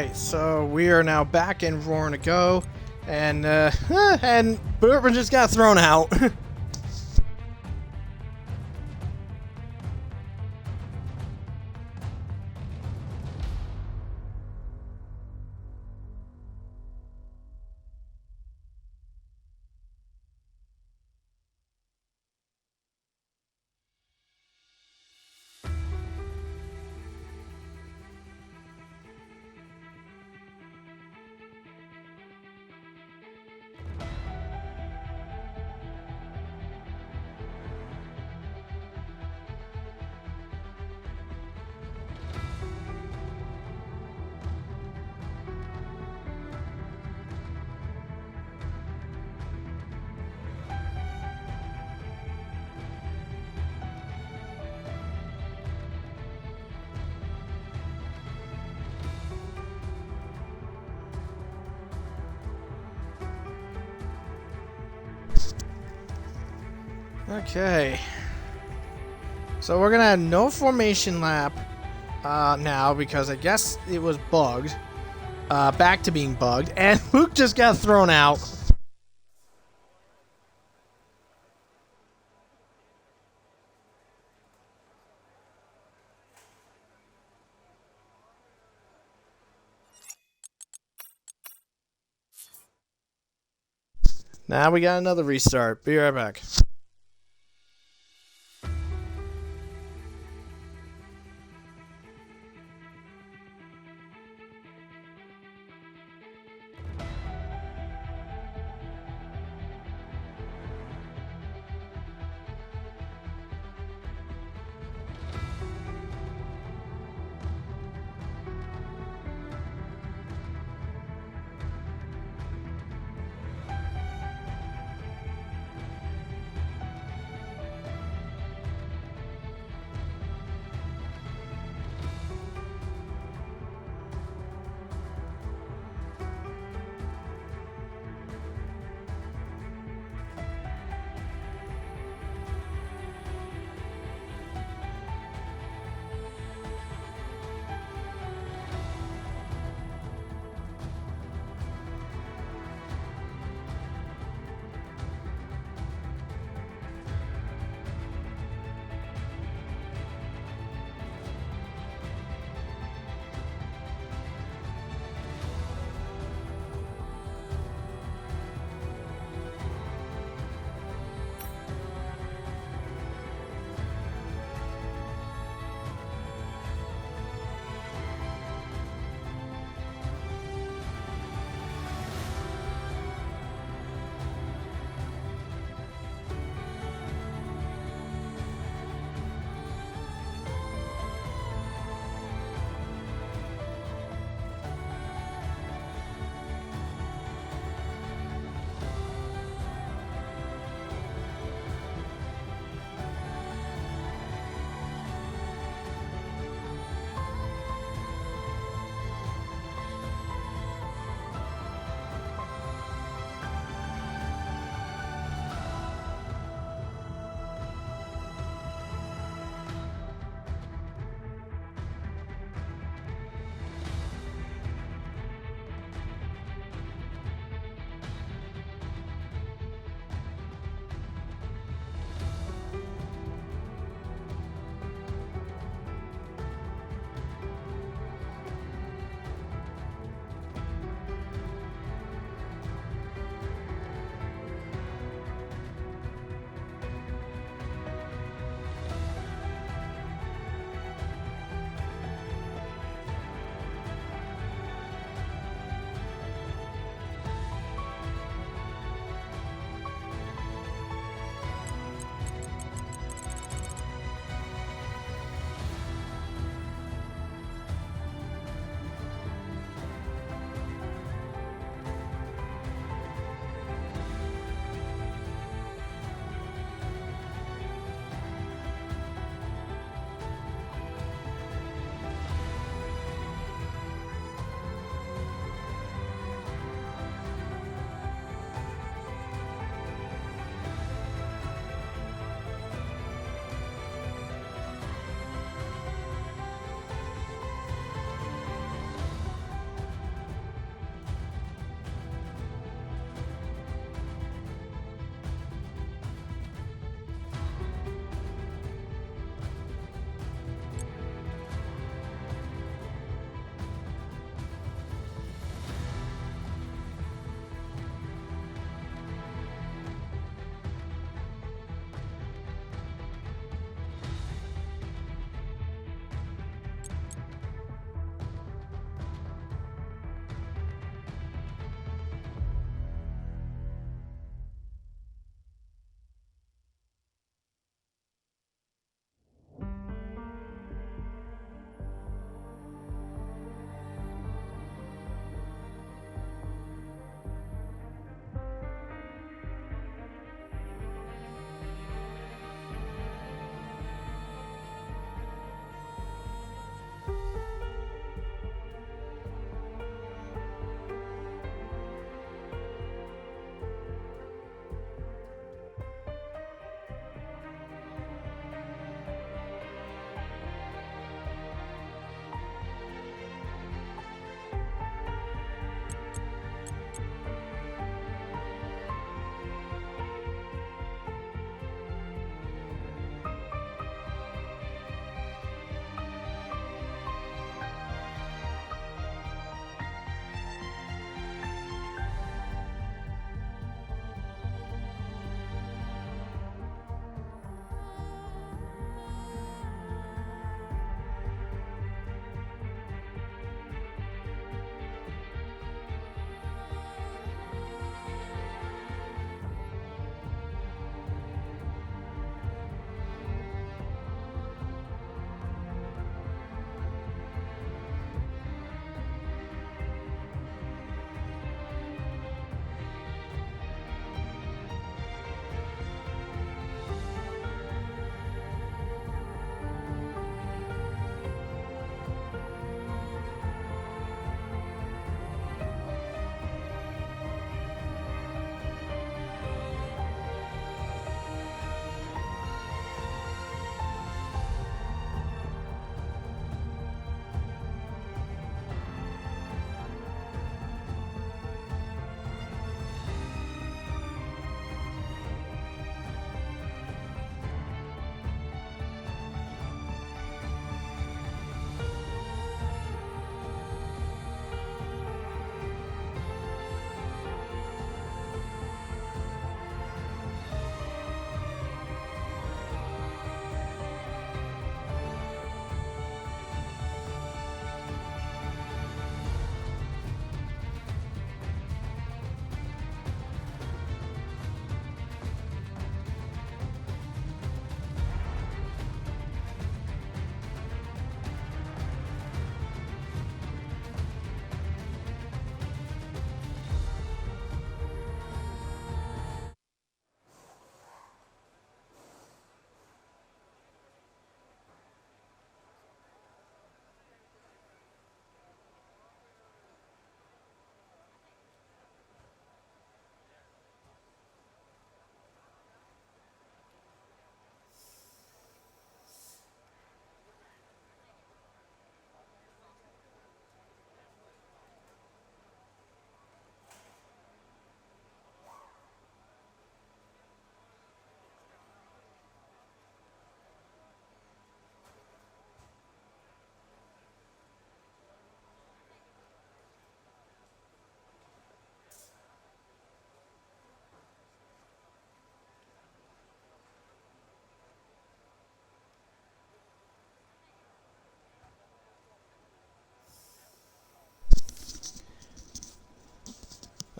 Alright, so we are now back in Roaring to Go, and Bourbon just got thrown out. Okay. So we're gonna have no formation lap now because I guess it was bugged. Back to being bugged, and Luke just got thrown out. Now we got another restart. Be right back.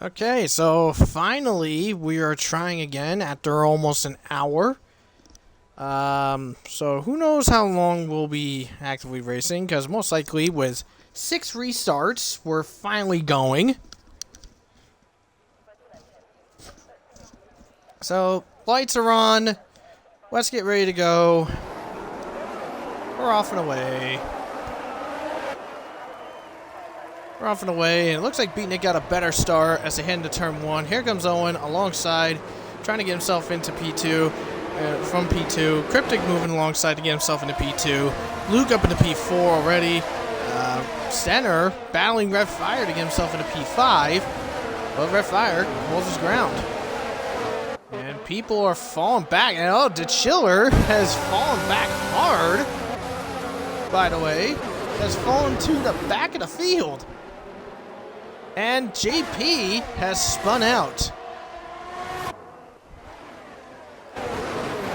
Okay, so finally we are trying again after almost an hour. So who knows how long we'll be actively racing, because most likely with 6 restarts, we're finally going. So, lights are on. Let's get ready to go. We're off and away. We're off and away, and it looks like Beatnik got a better start as they head into turn 1. Here comes Owen alongside, trying to get himself into P2. From P2, Cryptic moving alongside to get himself into P2. Luke up into P4 already. Stenner battling Red Fire to get himself into P5, but Red Fire holds his ground. And people are falling back. And oh, the Chiller has fallen back hard. By the way, has fallen to the back of the field. And JP has spun out.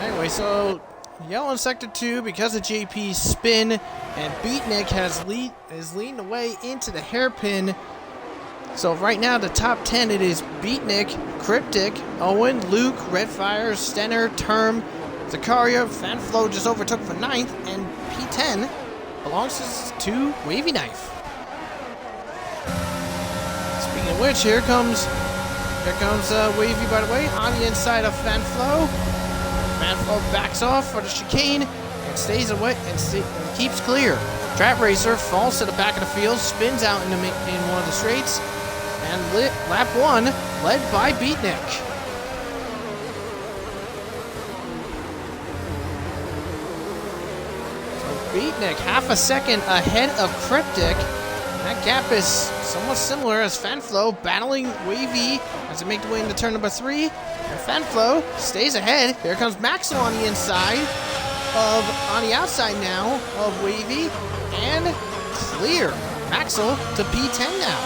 Anyway, so yellow in Sector 2 because of JP's spin, and Beatnik is leading the way into the hairpin. So right now, the top 10, it is Beatnik, Cryptic, Owen, Luke, Redfire, Stenner, Term, Zakaria, Fanflow just overtook for 9th, and P10 belongs to Wavy Knife. Speaking of which, here comes Wavy, by the way, on the inside of Fanflow. Fanflow backs off for the chicane and stays away and keeps clear. Trap Racer falls to the back of the field, spins out in one of the straights, and lap 1 led by Beatnik. So Beatnik half a second ahead of Cryptic. That gap is somewhat similar as Fanflow battling Wavy as they make the way into turn number 3. And Fanflow stays ahead. Here comes Maxwell on the outside now of Wavy, and clear. Maxwell to P10 now.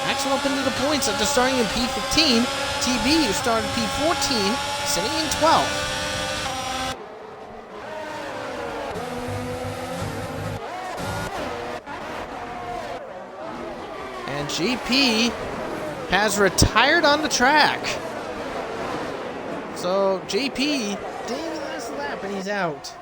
Maxwell up into the points after starting in P15. TB, who started P14, sitting in 12th. And GP has retired on the track. So JP didn't even last lap and he's out.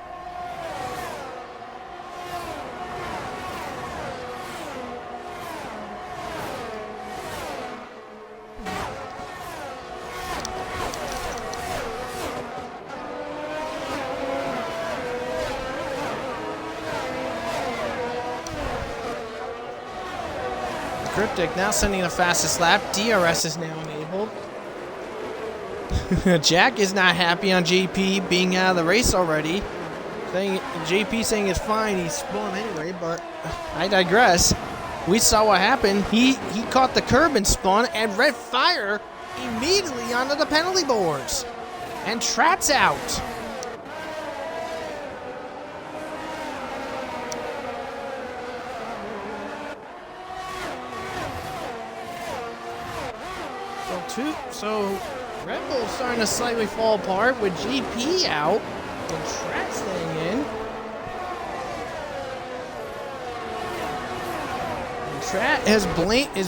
Cryptic now sending the fastest lap. DRS is now enabled. Jack is not happy on JP being out of the race already. JP saying it's fine, he spun anyway, but I digress. We saw what happened. He caught the curb and spun, and Red Fire immediately onto the penalty boards. And Trat's out. So Red Bull's starting to slightly fall apart with GP out and Trat staying in. And Trat is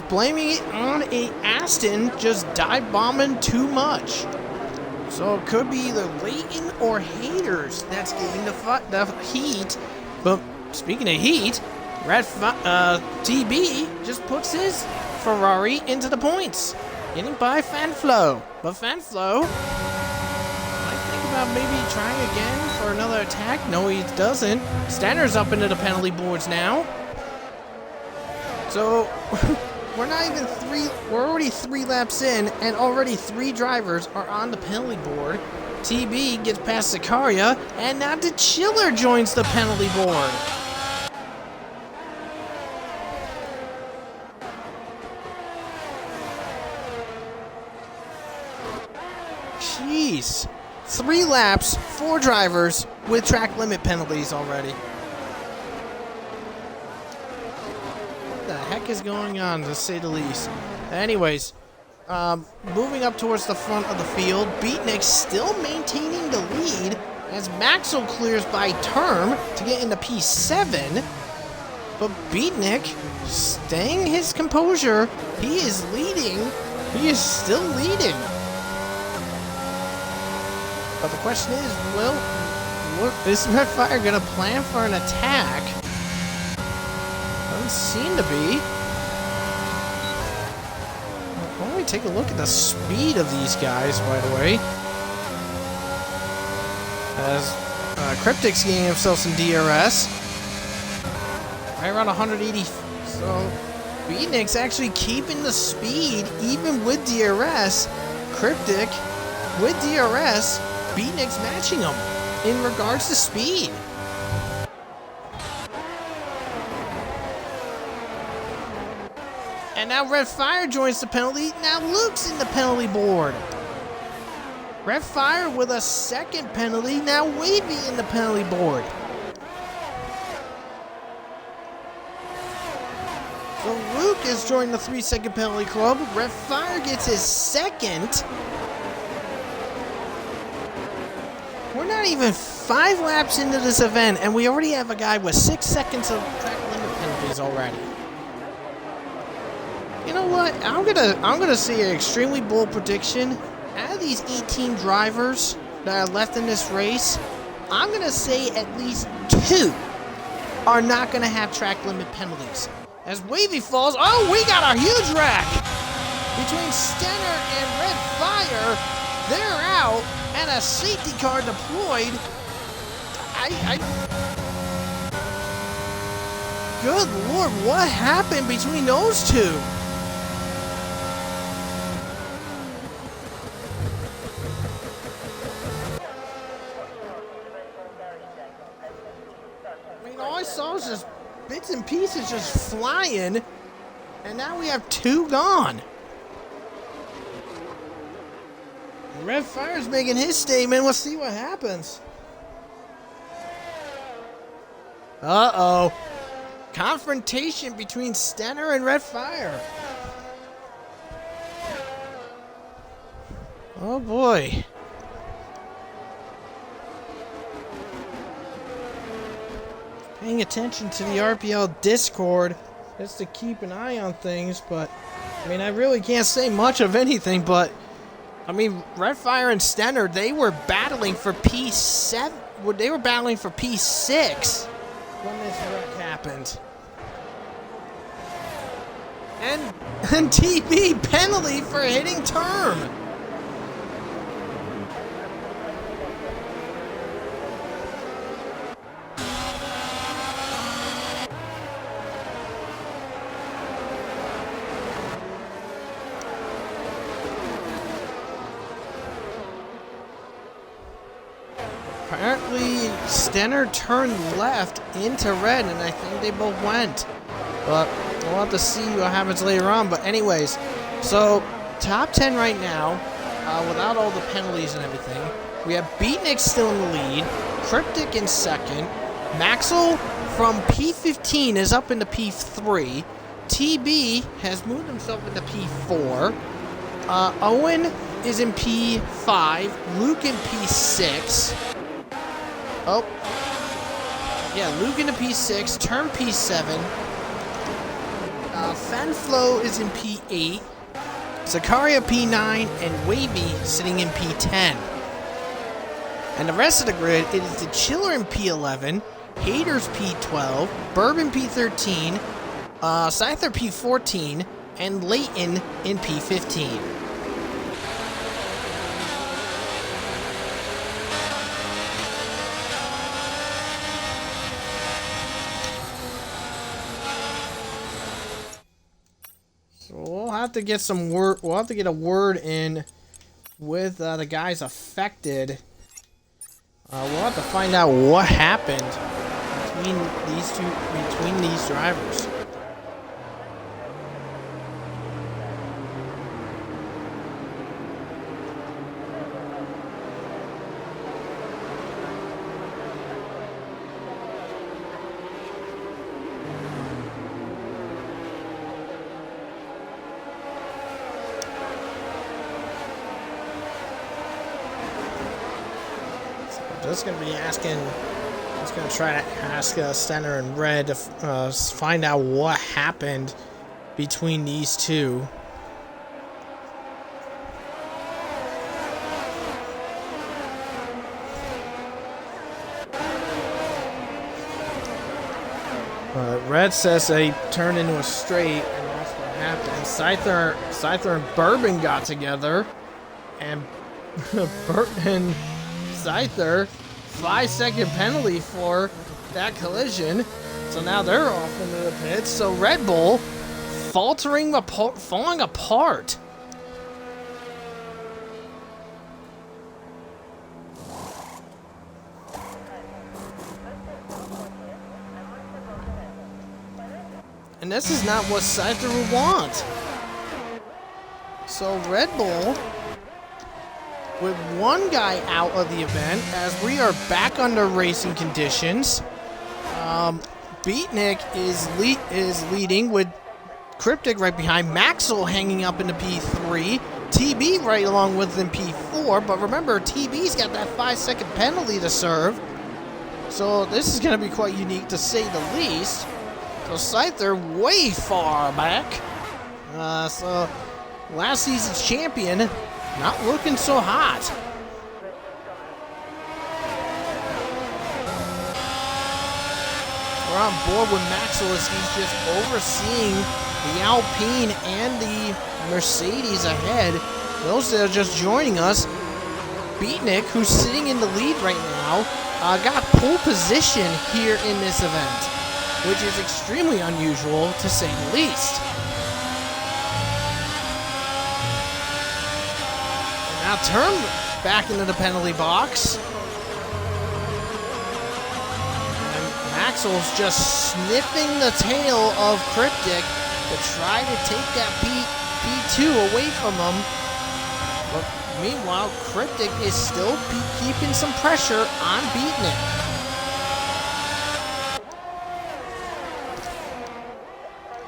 blaming it on a Aston just dive bombing too much. So it could be either Leighton or Haters that's getting the heat. But speaking of heat, TB just puts his Ferrari into the points, getting by Fanflow. But Fanflow might think about maybe trying again for another attack. No, he doesn't. Stanner's up into the penalty boards now. So we're already 3 laps in, and already 3 drivers are on the penalty board. TB gets past Zakaria, and now the Chiller joins the penalty board. Jeez. 3 laps, 4 drivers with track limit penalties already. What the heck is going on, to say the least? Anyways, moving up towards the front of the field, Beatnik still maintaining the lead as Maxwell clears by Term to get into P7. But Beatnik staying his composure. He is leading He is still leading. But the question is, is Red Fire gonna plan for an attack? Doesn't seem to be. Why don't we take a look at the speed of these guys, by the way? As Cryptic's getting himself some DRS. Right around 180. So Beatnik's actually keeping the speed even with DRS. Cryptic with DRS, Beatnik's matching him in regards to speed. And now Red Fire joins the penalty. Now Luke's in the penalty board. Red Fire with a second penalty. Now Wavy in the penalty board. So Luke has joined the 3-second penalty club. Red Fire gets his second. We're not even 5 laps into this event, and we already have a guy with 6 seconds of track limit penalties already. You know what? I'm gonna say an extremely bold prediction. Out of these 18 drivers that are left in this race, I'm gonna say at least 2 are not gonna have track limit penalties. As Wavy falls, oh, we got a huge wreck between Stenner and Red Fire. They're out, and a safety car deployed. Good Lord, what happened between those two? I mean, all I saw was just bits and pieces just flying, and now we have 2 gone. Red Fire's making his statement. Let's see what happens. Uh-oh. Confrontation between Stenner and Red Fire. Oh boy. Paying attention to the RPL Discord just to keep an eye on things, but I mean, I really can't say much of anything, but I mean, Red Fire and Stenner, they were battling for P7. They were battling for P6 when this wreck happened. And TB penalty for hitting turn. Apparently, Stenner turned left into red, and I think they both went. But we'll have to see what happens later on. But anyways, so top 10 right now, without all the penalties and everything. We have Beatnik still in the lead, Cryptic in second, Maxwell from P15 is up into P3, TB has moved himself into P4, Owen is in P5, Luke in P6. Oh, yeah, Luke into P6, Turn P7. Fenflo is in P8, Zakaria P9, and Wavy sitting in P10. And the rest of the grid, it is the Chiller in P11, Haters P12, Bourbon P13, Scyther P14, and Leighton in P15. So we'll have to get some word. We'll have to get a word in with the guys affected. We'll have to find out what happened between these drivers. Just going to be asking, just going to try to ask Stenner and Red to find out what happened between these two. Red says they turned into a straight, and that's what happened. Scyther and Bourbon got together, and and Scyther, 5-second penalty for that collision. So now they're off into the pits. So Red Bull falling apart. And this is not what Scyther would want. So Red Bull, with one guy out of the event, as we are back under racing conditions. Beatnik is leading with Cryptic right behind. Maxwell hanging up into P3. TB right along with him P4. But remember, TB's got that 5-second penalty to serve. So this is going to be quite unique to say the least. So Scyther way far back. So last season's champion not looking so hot. We're on board with Maxwell as he's just overseeing the Alpine and the Mercedes ahead. Those that are just joining us, Beatnik, who's sitting in the lead right now, got pole position here in this event, which is extremely unusual to say the least. Now turn back into the penalty box. Maxwell's just sniffing the tail of Cryptic to try to take that P2 away from him. But meanwhile, Cryptic is still keeping some pressure on Beatnik.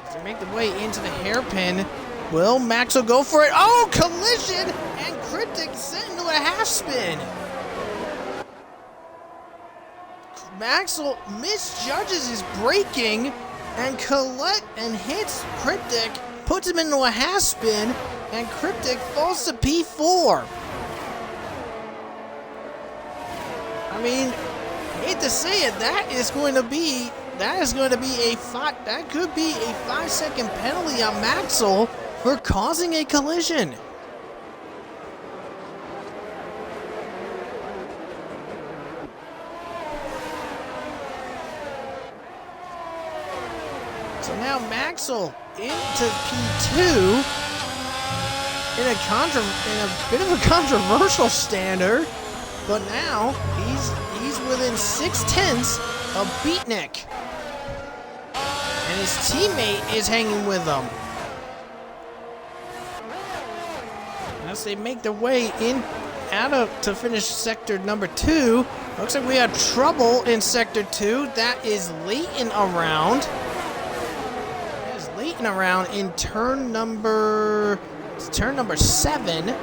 As they make the way into the hairpin, will Maxwell go for it? Oh, collision! And Cryptic sent into a half spin. Maxwell misjudges his braking and hits Cryptic, puts him into a half spin, and Cryptic falls to P4. I mean, hate to say it, that could be a 5-second penalty on Maxwell for causing a collision. So now Maxwell into P2 in a bit of a controversial standard, but now he's within 0.6 of Beatnik, and his teammate is hanging with him. As they make their way to finish sector number 2, looks like we have trouble in sector 2. That is Leighton around. Around in turn number 7. So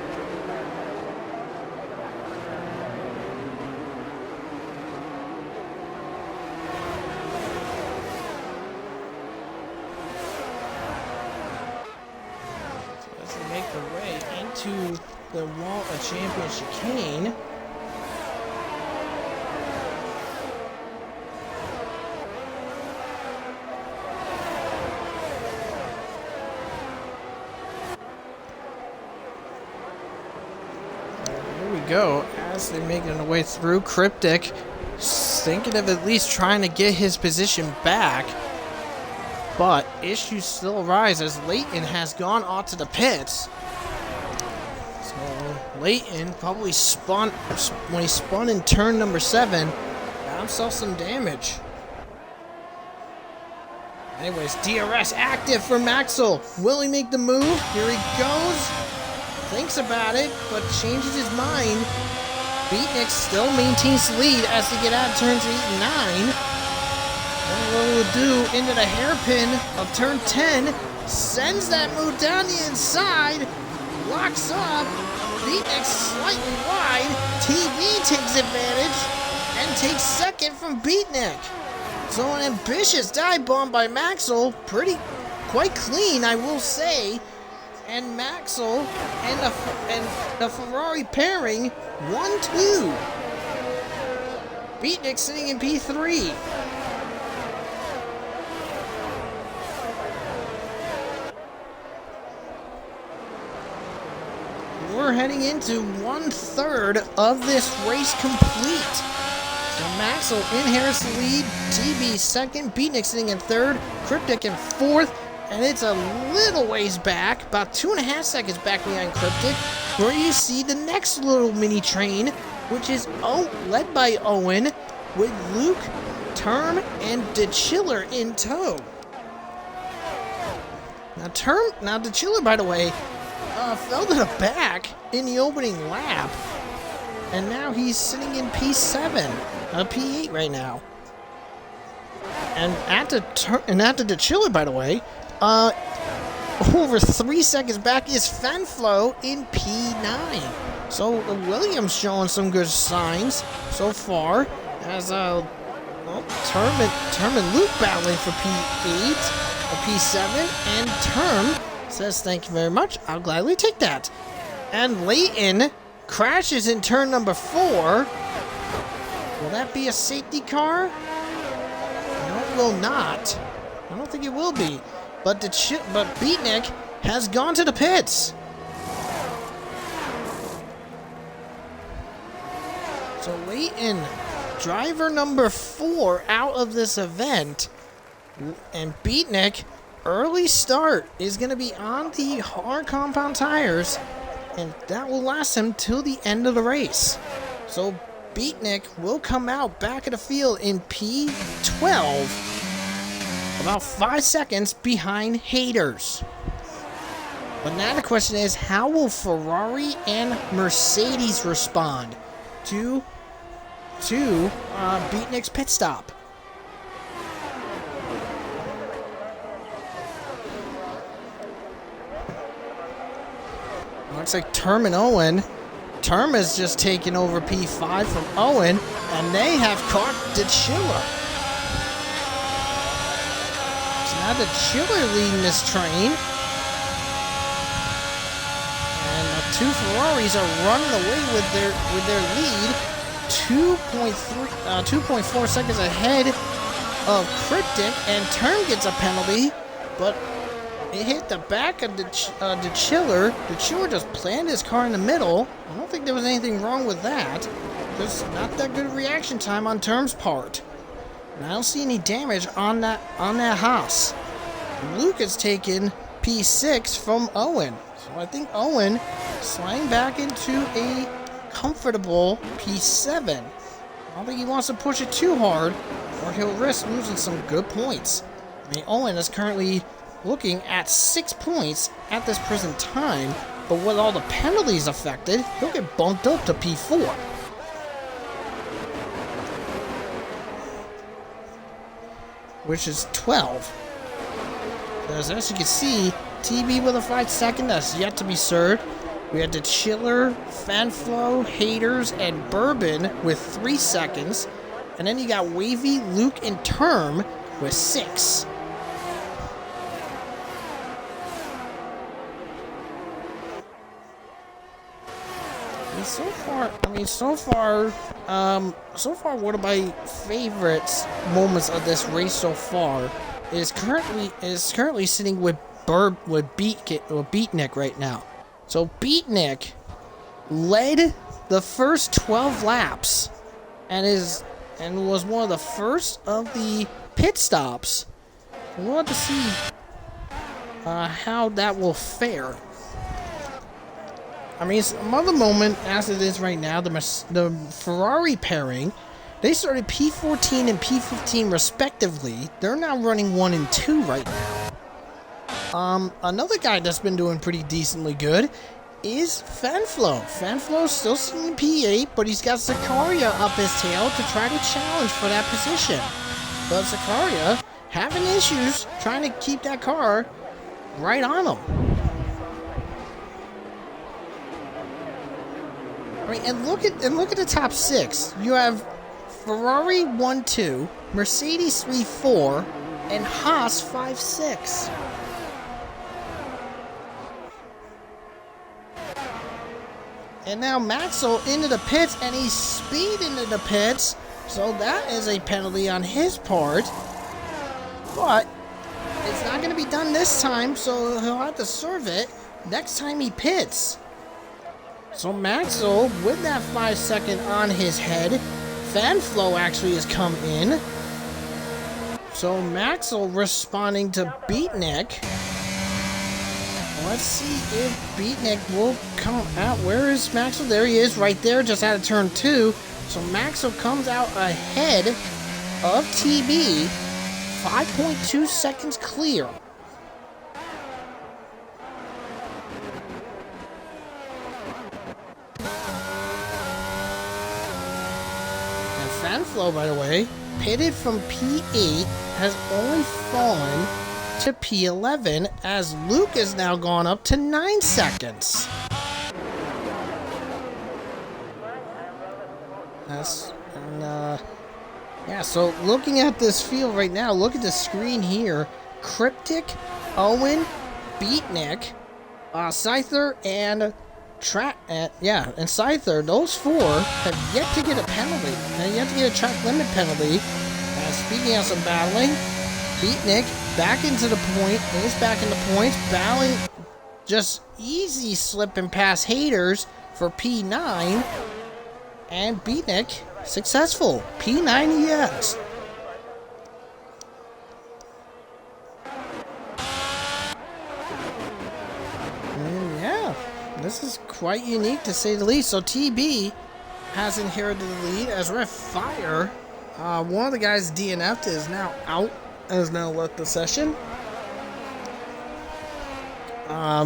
as they make their way into the Wall of Champions chicane. Go as they make their way through. Cryptic thinking of at least trying to get his position back, but issues still arise as Leighton has gone onto the pits. So Leighton probably when he spun in turn number 7, got himself some damage. Anyways, DRS active for Maxwell. Will he make the move? Here he goes. Thinks about it, but changes his mind. Beatnik still maintains the lead as they get out of turns 8 and 9. And what we'll do into the hairpin of turn 10, sends that move down the inside, locks up. Beatnik slightly wide. TV takes advantage and takes second from Beatnik. So an ambitious dive bomb by Maxwell, quite clean, I will say. And Maxwell and the Ferrari pairing 1-2. Beatnik sitting in P3. we're heading into 1/3 of this race complete. So Maxwell inherits the lead, TB second, Beatnik sitting in third, Cryptic in fourth, and it's a little ways back, about 2.5 seconds back behind Cryptic, where you see the next little mini train, which is led by Owen, with Luke, Term, and DeChiller in tow. Now DeChiller, by the way, fell to the back in the opening lap, and now he's sitting in P7, P8 right now. And at the DeChiller, by the way, over 3 seconds back is Fanflo in P9. So Williams showing some good signs so far, as Term and Luke battling for P8, or P7, and Term says thank you very much, I'll gladly take that. And Leighton crashes in turn number 4. Will that be a safety car? No, it will not. I don't think it will be. But Beatnik has gone to the pits. So Leighton, driver number 4 out of this event, and Beatnik, early start, is going to be on the hard compound tires, and that will last him till the end of the race. So Beatnik will come out back of the field in P12, about 5 seconds behind Haters. But now the question is, how will Ferrari and Mercedes respond to Beatnik's pit stop? Looks like Term and Owen. Term has just taken over P5 from Owen, and they have caught DeChiller. So now DeChiller leading this train. And the 2 Ferraris are running away with their lead. 2.4 seconds ahead of Cryptic, and Term gets a penalty, but it hit the back of DeChiller. DeChiller just planted his car in the middle. I don't think there was anything wrong with that. There's not that good reaction time on Term's part. And I don't see any damage on that Haas. Luke has taken P6 from Owen. So I think Owen sliding back into a comfortable P7. I don't think he wants to push it too hard, or he'll risk losing some good points. I mean, Owen is currently looking at 6 points at this present time, but with all the penalties affected, he'll get bumped up to P4. Which is 12. As you can see, TB with a 5 second, that's yet to be served. We had DeChiller, Fanflo, Haters, and Bourbon with 3 seconds. And then you got Wavy, Luke, and Term with 6. So far, one of my favorite moments of this race so far is currently sitting with Beatnik right now. So Beatnik led the first 12 laps and was one of the first of the pit stops. We'll have to see how that will fare. I mean, another moment as it is right now, the Ferrari pairing, they started P14 and P15 respectively. They're now running 1 and 2 right now. Another guy that's been doing pretty decently good is Fanflo. Fanflo's still sitting in P8, but he's got Zakaria up his tail to try to challenge for that position. But Zakaria having issues trying to keep that car right on him. I mean, and look at the top 6. You have Ferrari 1-2, Mercedes 3-4, and Haas 5-6. And now Maxwell into the pits, and he's speeding into the pits, so that is a penalty on his part. But it's not going to be done this time, so he'll have to serve it next time he pits. So Maxwell, with that 5-second on his head, fan flow actually has come in. So Maxwell responding to Beatnik. Let's see if Beatnik will come out. Where is Maxwell? There he is, right there, just out of turn 2. So Maxwell comes out ahead of TB, 5.2 seconds clear. And Fanflow, by the way, pitted from P8, has only fallen to P11 as Luke has now gone up to 9 seconds. Yeah, so looking at this field right now, look at the screen here. Cryptic, Owen, Beatnik, Scyther, and Scyther, those 4 have yet to get a penalty. And yet to get a track limit penalty. Speaking of some battling, Beatnik back into the point, is back in the points, battling, just easy slipping past haters for P9, and Beatnik successful. P9 EX. And yeah, this is quite unique to say the least. So TB has inherited the lead as Ref Fire. One of the guys DNF'd is now out, has now left the session.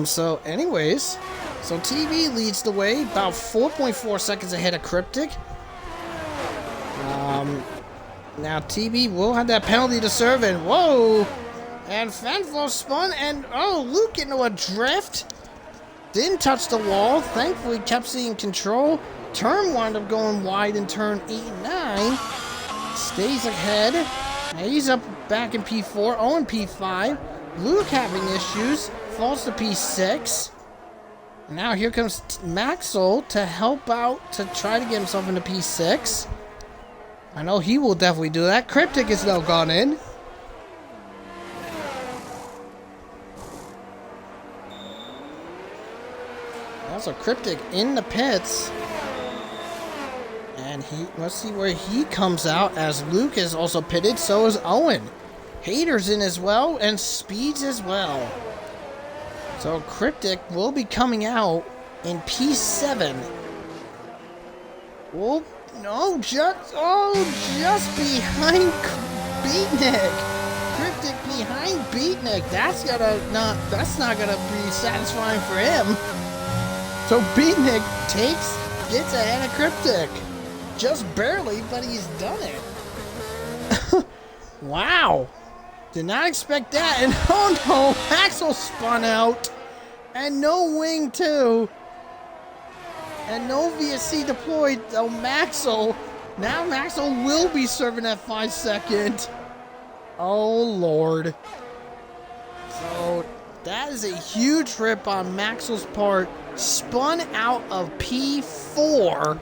So anyways, so TB leads the way, about 4.4 seconds ahead of Cryptic. Now TB will have that penalty to serve, and whoa! And Fanflow spun, and oh, Luke into a drift. Didn't touch the wall, thankfully kept seeing control. Term wound up going wide in turn 8 and 9. Stays ahead. Now he's up back in P4, Owen P5. Luke having issues, falls to P6. And now here comes Maxwell to help out to try to get himself into P6. I know he will definitely do that. Cryptic is now gone in. Also Cryptic in the pits. And let's see where he comes out, as Luke is also pitted, so is Owen. Haters in as well, and Speeds as well. So Cryptic will be coming out in P7. Oh, no, just behind Beatnik. Cryptic behind Beatnik. That's not gonna be satisfying for him. So Beatnik gets ahead of Cryptic. Just barely, but he's done it. Wow. Did not expect that. And oh no, Maxwell spun out. And no wing too. And no VSC deployed. So Maxwell. Now Maxwell will be serving that 5-second. Oh Lord. So that is a huge rip on Maxwell's part. Spun out of P4.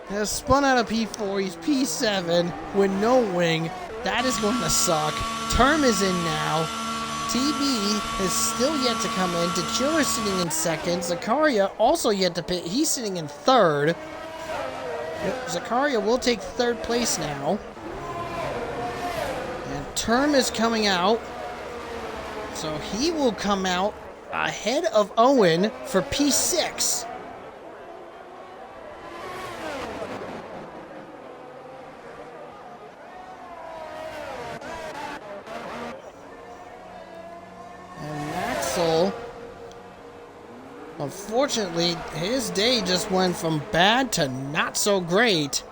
Has spun out of P4. He's P7 with no wing. That is going to suck. Term is in now. TB has still yet to come in. DeChiller sitting in second. Zakaria also yet to pit. He's sitting in third. Zakaria will take third place now. And Term is coming out. So he will come out ahead of Owen for P6. Unfortunately, his day just went from bad to not so great.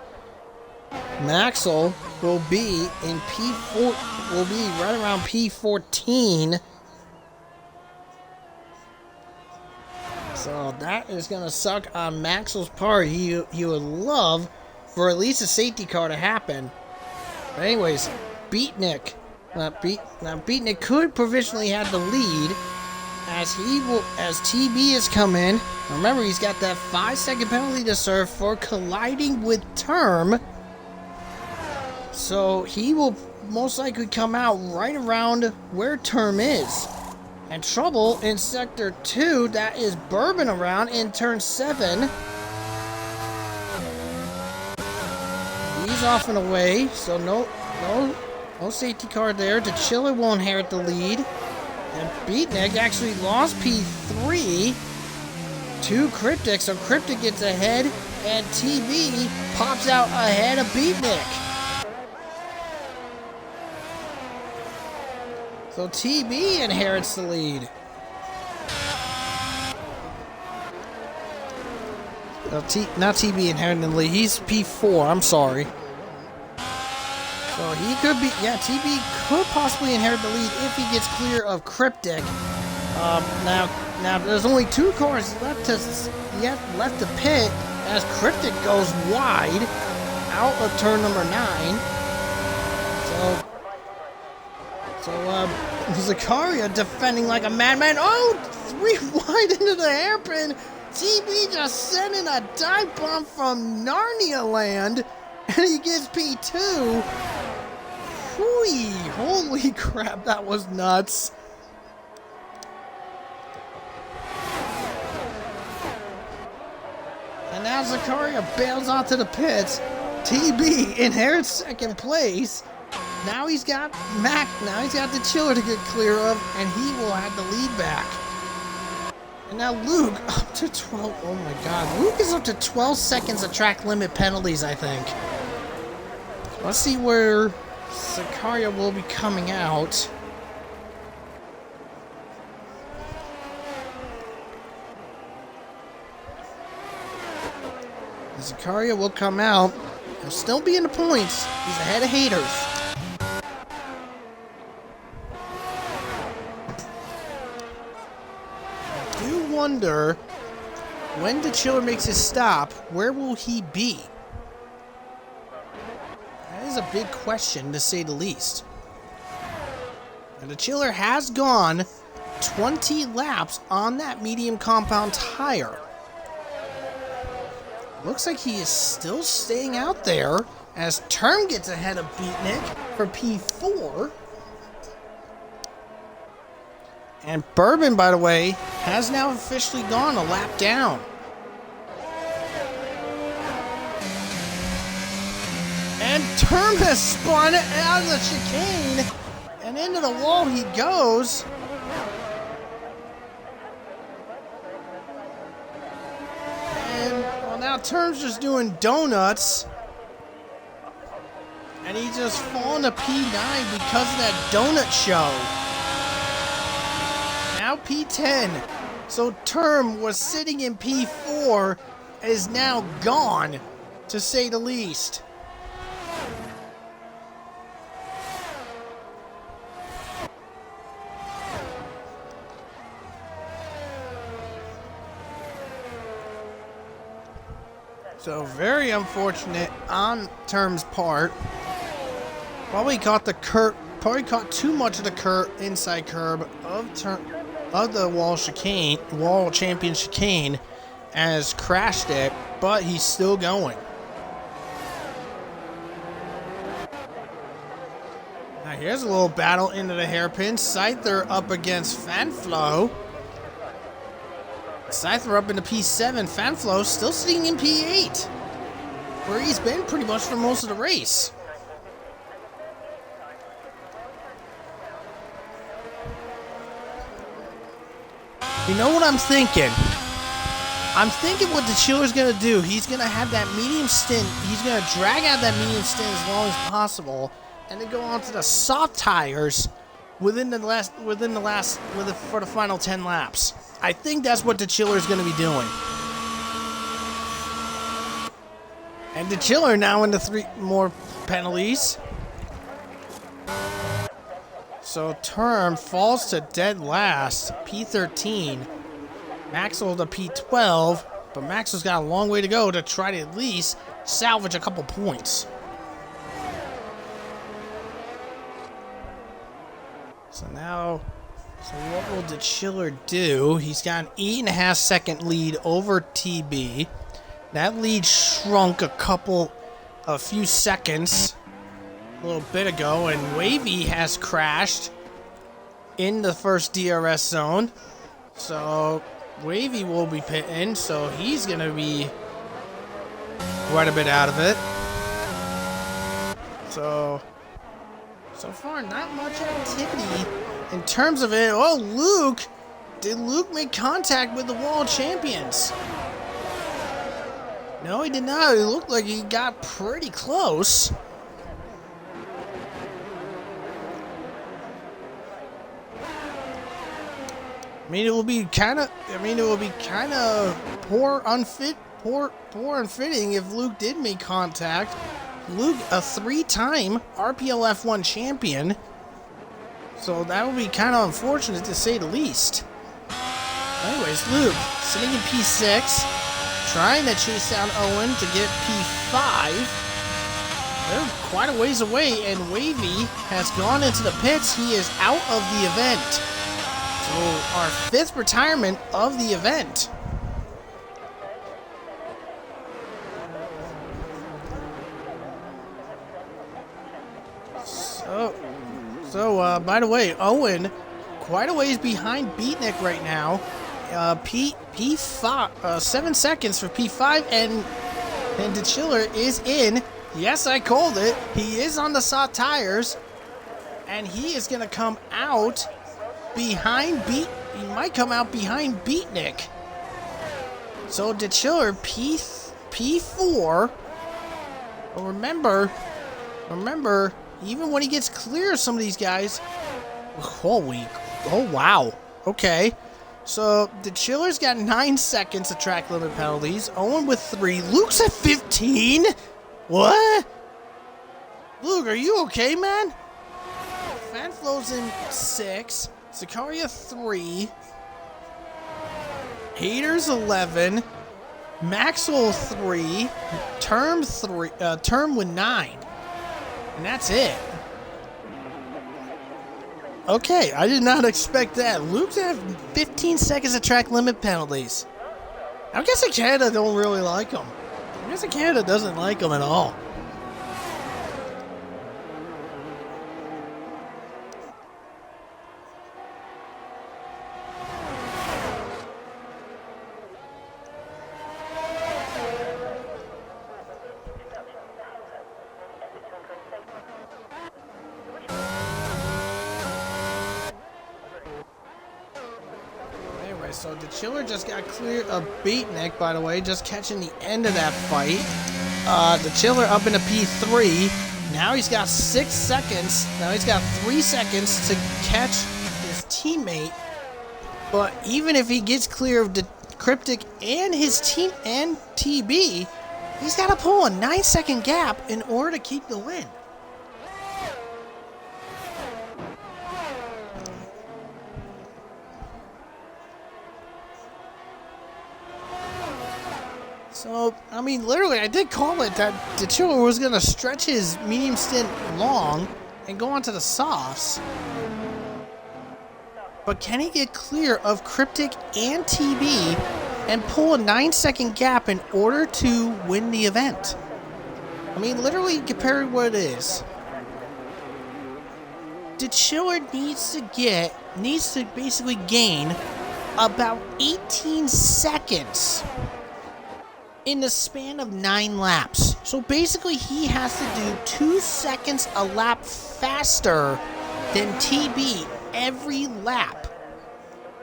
Maxwell will be in P4, will be right around P14. So that is going to suck on Maxwell's part. He would love for at least a safety car to happen. But anyways, Beatnik. Beatnik could provisionally have the lead as TB has come in. Remember, he's got that 5-second penalty to serve for colliding with Term. So he will most likely come out right around where Term is. And trouble in Sector 2. That is Bourbon around in turn 7. He's off and away, so no safety car there. The Chiller will inherit the lead. And Beatnik actually lost P3 to Cryptic, so Cryptic gets ahead, and TB pops out ahead of Beatnik. So TB inherits the lead. Not TB inheriting the lead, he's P4, I'm sorry. So he could be, yeah, TB could possibly inherit the lead if he gets clear of Cryptic. Now there's only 2 cars left to pit as Cryptic goes wide out of turn number 9. So Zakaria defending like a madman. Oh, 3 wide into the hairpin. TB just sending a dive bomb from Narnia land, and he gets P2. Whee, holy crap, that was nuts. And now Zakaria bails onto the pits. TB inherits second place. Now he's got the Chiller to get clear of, and he will have the lead back. And now Luke up to 12. Oh my god. Luke is up to 12 seconds of track limit penalties, I think. Let's see where Zakaria will be coming out. Zakaria will come out. He'll still be in the points. He's ahead of haters. I do wonder, when the Chiller makes his stop, where will he be? That is a big question, to say the least. And the Chiller has gone 20 laps on that medium compound tire. Looks like he is still staying out there as Term gets ahead of Beatnik for P4. And Bourbon, by the way, has now officially gone a lap down. And Term has spun out of the chicane, and into the wall he goes. And well, now Term's just doing donuts. And he just fallen to P9 because of that donut show. Now P10. So Term was sitting in P4, is now gone, to say the least. So very unfortunate on Term's part. Probably caught too much of the inside curb of the wall champion chicane, as crashed it, but he's still going. Now here's a little battle into the hairpin. Scyther up against Fanflo. Scyther up into P7. Fanflo still sitting in P8, where he's been pretty much for most of the race. You know what I'm thinking? I'm thinking what the Chiller's going to do. He's going to have that medium stint. He's going to drag out that medium stint as long as possible, and then go on to the soft tires for the final 10 laps. I think that's what the Chiller is going to be doing. And the Chiller now into 3 more penalties. So Term falls to dead last, P13. Maxwell to P12, but Maxwell's got a long way to go to try to at least salvage a couple points. So what will the Chiller do? He's got an 8.5 second lead over TB. That lead shrunk a few seconds a little bit ago, and Wavy has crashed in the first DRS zone. So Wavy will be pitting, so he's going to be quite a bit out of it. So far, not much activity in terms of it. Oh, Luke! Did Luke make contact with the World Champions? No, he did not. It looked like he got pretty close. I mean, it will be kind of poor unfitting if Luke did make contact. Luke, a 3-time RPL F1 champion, so that would be kind of unfortunate to say the least. Anyways, Luke sitting in P6, trying to chase down Owen to get P5. They're quite a ways away, and Wavy has gone into the pits. He is out of the event. So our 5th retirement of the event. By the way, Owen, quite a ways behind Beatnik right now. P5, 7 seconds for P5, and DeChiller is in. Yes, I called it. He is on the soft tires, and he is going to come out behind He might come out behind Beatnik. So DeChiller P4. But remember, even when he gets clear of some of these guys, oh wow, okay. So DeChiller's got 9 seconds of track limit penalties. Owen with 3. Luke's at 15. What? Luke, are you okay, man? Fanflow's in 6. Zakaria 3. Haters 11. Maxwell 3. Term with 9. And that's it. Okay, I did not expect that. Luke's at 15 seconds of track limit penalties. I guess Canada don't really like him. I guess Canada doesn't like him at all. So DeChiller just got clear of Beatnik, by the way, just catching the end of that fight. DeChiller up into P3. Now he's got 6 seconds. Now he's got 3 seconds to catch his teammate. But even if he gets clear of the Cryptic and his team and TB, he's got to pull a 9-second gap in order to keep the win. So, I mean, literally, I did call it that DeChiller was going to stretch his medium stint long and go on to the softs. But can he get clear of Cryptic and TB and pull a 9-second gap in order to win the event? I mean, literally, compare what it is. DeChiller needs to basically gain about 18 seconds in the span of 9 laps. So basically he has to do 2 seconds a lap faster than TB every lap.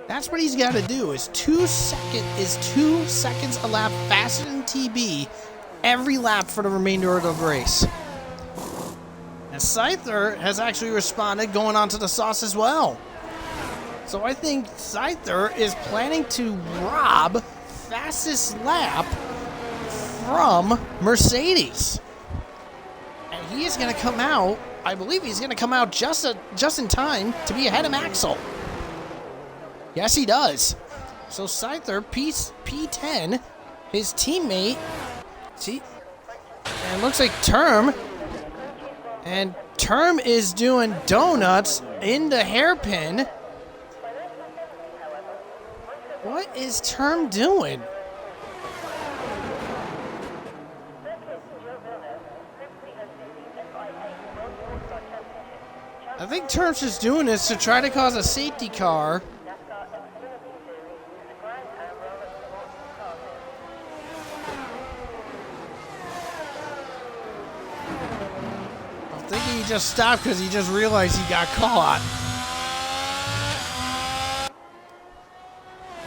That's what he's got to do, is 2 seconds a lap faster than TB every lap for the remainder of the race. And Scyther has actually responded, going on to the sauce as well. So I think Scyther is planning to rob fastest lap from Mercedes. And he is going to come out, I believe he's going to come out just in time to be ahead of Maxwell. Yes, he does. So Scyther, P10, his teammate, see, and it looks like Term, and Term is doing donuts in the hairpin. What is Term doing? think Term's just doing this to try to cause a safety car. I'm thinking he just stopped because he just realized he got caught.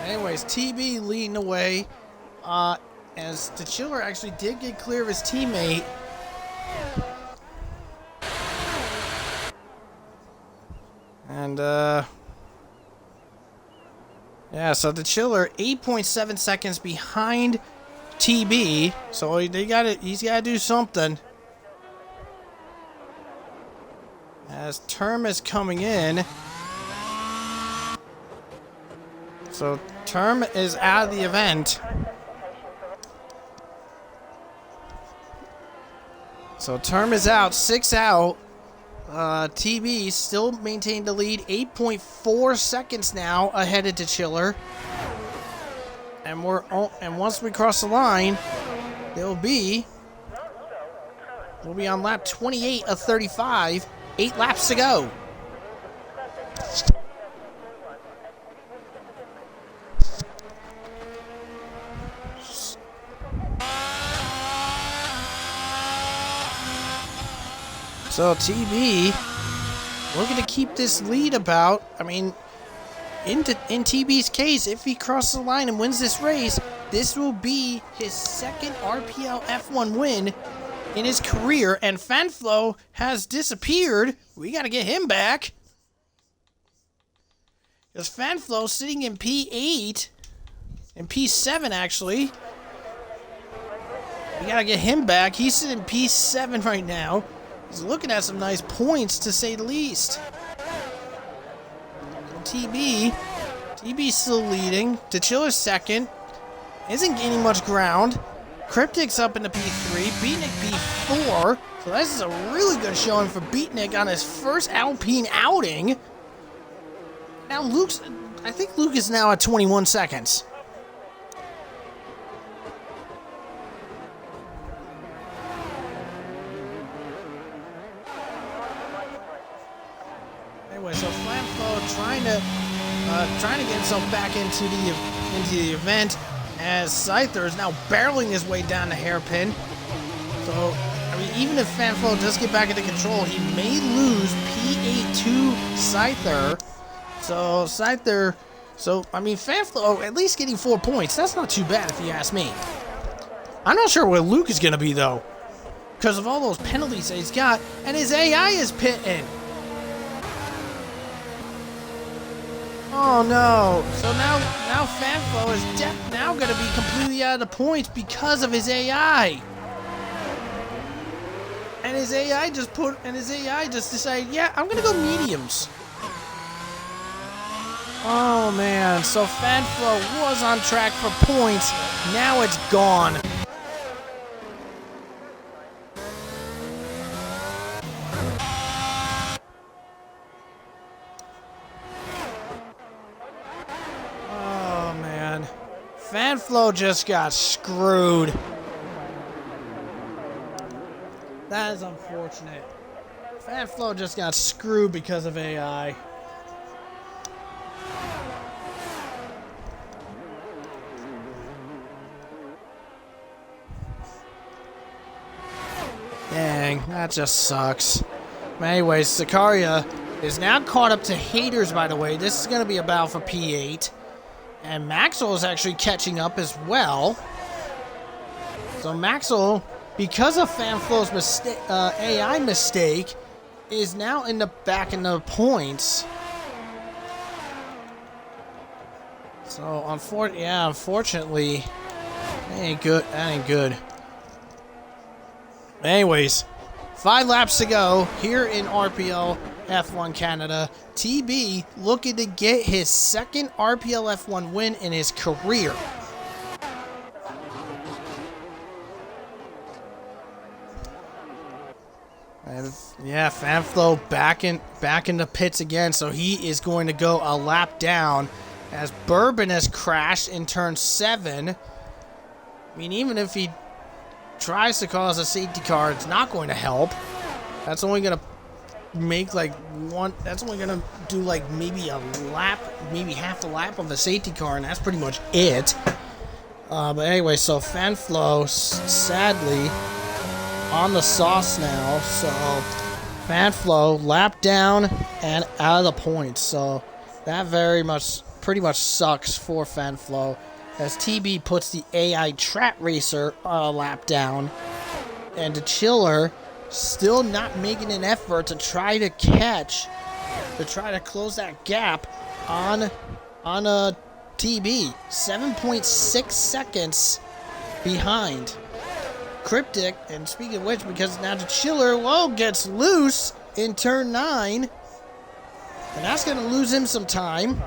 Anyways, TB leading the way, as the Chiller actually did get clear of his teammate. And, yeah, so the Chiller 8.7 seconds behind TB, so he's gotta do something. As Term is coming in. So Term is out of the event. So Term is out, 6 out. TB still maintained the lead, 8.4 seconds now ahead of the Chiller. And once we cross the line, we'll be on lap 28 of 35, 8 laps to go. So TB looking to keep this lead about. I mean, in TB's case, if he crosses the line and wins this race, this will be his second RPL F1 win in his career. And Fanflo has disappeared. We got to get him back. Because Fanflo sitting in P8, in P7 actually. We got to get him back. He's sitting in P7 right now. He's looking at some nice points, to say the least. And TB's still leading. DeChiller's second. Isn't gaining much ground. Cryptic's up into P3. Beatnik P4. So this is a really good showing for Beatnik on his first Alpine outing. Now I think Luke is now at 21 seconds. Anyway, so Flamflo trying to get himself back into the event, as Scyther is now barreling his way down the hairpin. So, I mean, even if Fanflo does get back into control, he may lose P8 to Scyther. So I mean, Fanflo at least getting 4 points. That's not too bad if you ask me. I'm not sure where Luke is going to be though, because of all those penalties that he's got, and his AI is pitting. Oh no! So now Fanflo is now going to be completely out of the points because of his AI. And his AI just decided, yeah, I'm going to go mediums. Oh man! So Fanflo was on track for points. Now it's gone. Fanflo just got screwed. That is unfortunate. Fanflo just got screwed because of AI. Dang, that just sucks. But anyways, Sicaria is now caught up to Haters, by the way. This is going to be a battle for P8. And Maxwell is actually catching up as well. So Maxwell, because of Fanflo's AI mistake, is now back in the points. So unfortunately, that ain't good. That ain't good. Anyways, 5 laps to go here in RPL F1 Canada. TB looking to get his second RPL F1 win in his career. And yeah, Fanflo back in the pits again, so he is going to go a lap down as Bourbon has crashed in turn 7. I mean, even if he tries to cause a safety car, it's not going to help. That's only going to make like one. That's only gonna do like maybe a lap, maybe half a lap of a safety car, and that's pretty much it. But anyway, so Fanflo sadly on the sauce now. So Fanflo lap down and out of the points. So that pretty much sucks for Fanflo, as TB puts the AI Trap Racer lap down, and the Chiller still not making an effort to try to close that gap on a TB. 7.6 seconds behind Cryptic. And speaking of which, because now the Chiller gets loose in turn 9, and that's going to lose him some time.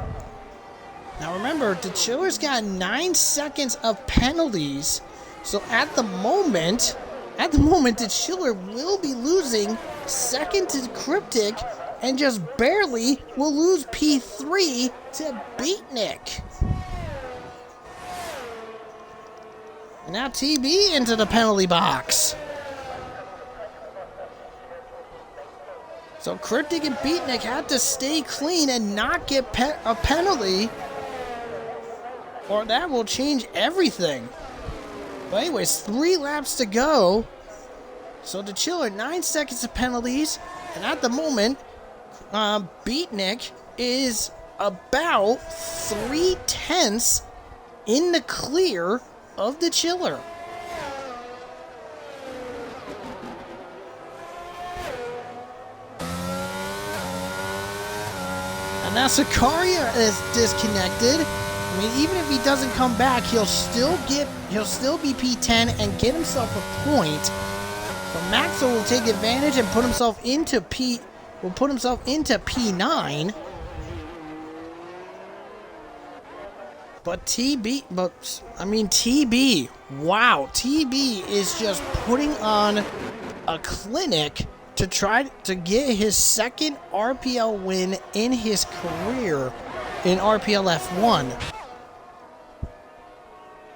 Now remember, the Chiller's got 9 seconds of penalties, so at the moment, the Chiller will be losing second to Cryptic, and just barely will lose P3 to Beatnik. And now TB into the penalty box. So Cryptic and Beatnik have to stay clean and not get a penalty, or that will change everything. But anyways, 3 laps to go. So the Chiller, 9 seconds of penalties. And at the moment, Beatnik is about 3/10 in the clear of the Chiller. And now Sicaria is disconnected. I mean, even if he doesn't come back, he'll still be P10 and get himself a point. But Maxwell will take advantage and put himself into P9. But TB, wow, TB is just putting on a clinic to try to get his second RPL win in his career in RPL F1.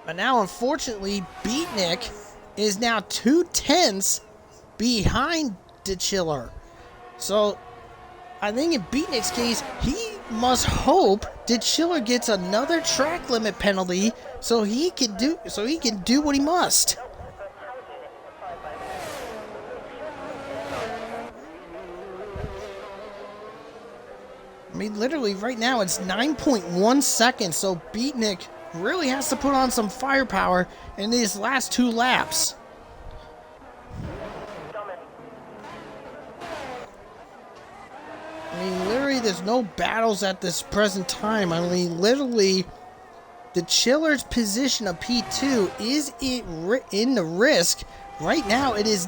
But now, unfortunately, Beatnik is now 2/10 behind the Chiller. So, I think in Beatnik's case, he must hope the Chiller gets another track limit penalty so he can do what he must. I mean, literally right now it's 9.1 seconds, so Beatnik really has to put on some firepower in these last 2 laps. I mean, literally, there's no battles at this present time. I mean, literally, the Chiller's position of P2 is in the risk. Right now, it is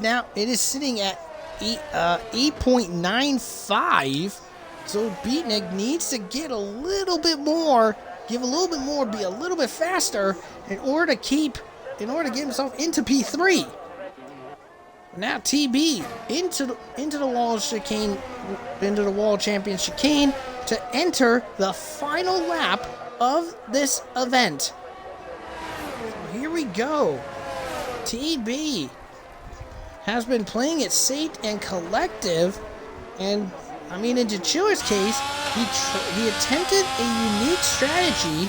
sitting at 8.95. So Beatnik needs to get a little bit more, be a little bit faster in order to get himself into P3. Now TB into the wall champion chicane to enter the final lap of this event. So here we go. TB has been playing it safe and collective, and I mean, in Chiller's case, he attempted a unique strategy,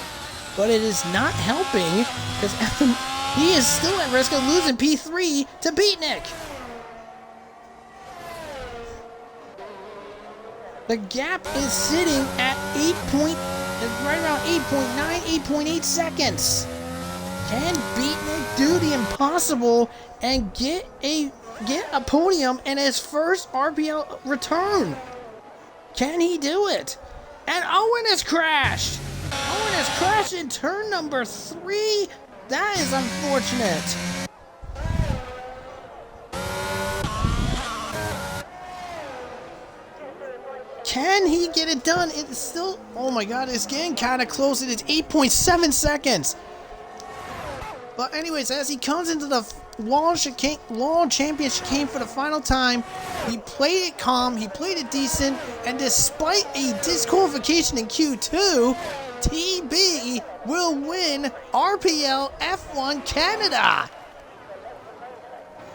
but it is not helping because he is still at risk of losing P3 to Beatnik. The gap is sitting at right around 8.9, 8.8 seconds. Can Beatnik do the impossible and get a podium in his first RPL return? Can he do it? And Owen has crashed. Owen has crashed in turn number 3. That is unfortunate. Can he get it done? It's still, oh my god, it's getting kind of close. It's 8.7 seconds. But anyways, as he comes into the wall champion chicane for the final time, he played it calm, he played it decent, and despite a disqualification in Q2, TB will win RPL F1 Canada.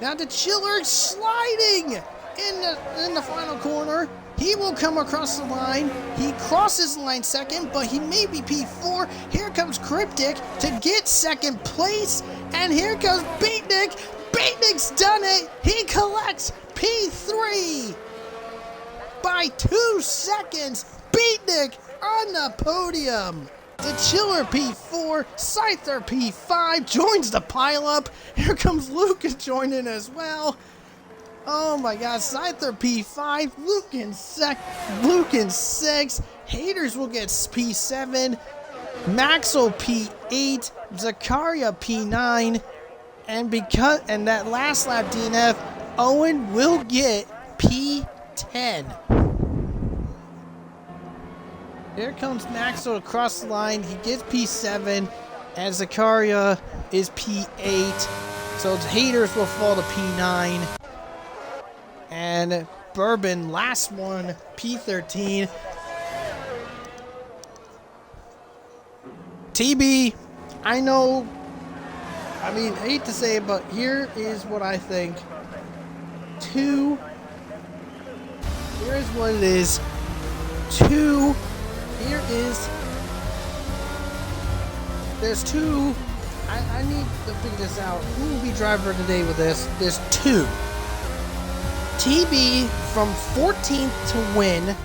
Now the Chiller sliding in the final corner. He will come across the line. He crosses the line second, but he may be P4. Here comes Cryptic to get second place. And here comes Beatnik. Beatnik's done it. He collects P3 by 2 seconds. Beatnik on the podium. The Chiller P4, Scyther P5 joins the pileup. Here comes Lucas joining as well. Oh my god, Scyther P5, Luke in 6, Haters will get P7, Maxwell P8, Zakaria P9, and that last lap DNF, Owen will get P10. Here comes Maxwell across the line, he gets P7, and Zakaria is P8, so Haters will fall to P9. And Bourbon, last one, P13. TB, I know, I hate to say it, but here is what I think. Here's what it is. There's two, I need to figure this out. Who will be driver today with this? There's 2. TB from 14th to win,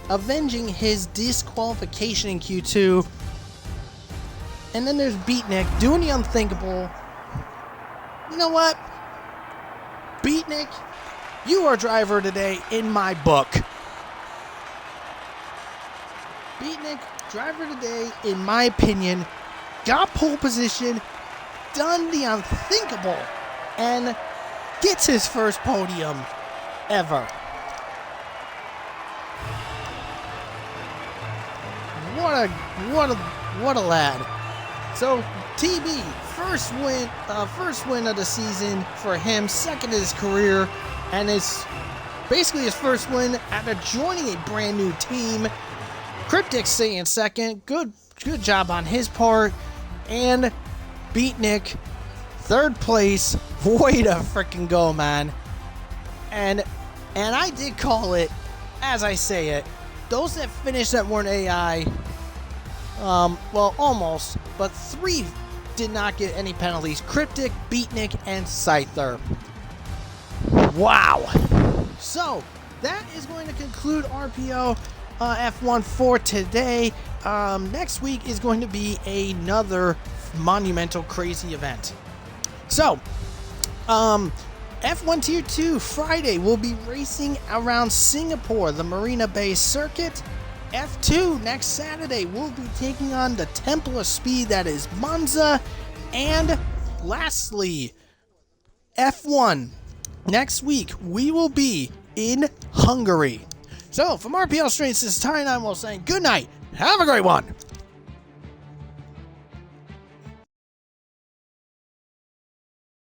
avenging his disqualification in Q2. And then there's Beatnik doing the unthinkable. You know what? Beatnik, you are driver today in my book. Beatnik, driver today, in my opinion, got pole position, done the unthinkable, and gets his first podium ever. What a lad. So TB, first win of the season for him, second in his career, and it's basically his first win after joining a brand new team. Cryptic staying second, good job on his part, and Beatnik, third place. Way to freaking go, man. And I did call it, as I say it. Those that finished that weren't AI, well, almost, but 3 did not get any penalties. Cryptic, Beatnik, and Scyther. Wow. So, that is going to conclude RPL F1 for today. Next week is going to be another monumental, crazy event. So, F1 Tier 2 Friday will be racing around Singapore, the Marina Bay Circuit. F2 next Saturday will be taking on the Temple of Speed, that is Monza. And lastly, F1 next week we will be in Hungary. So from RPL Straights, this is Ty, and I'm saying good night. Have a great one.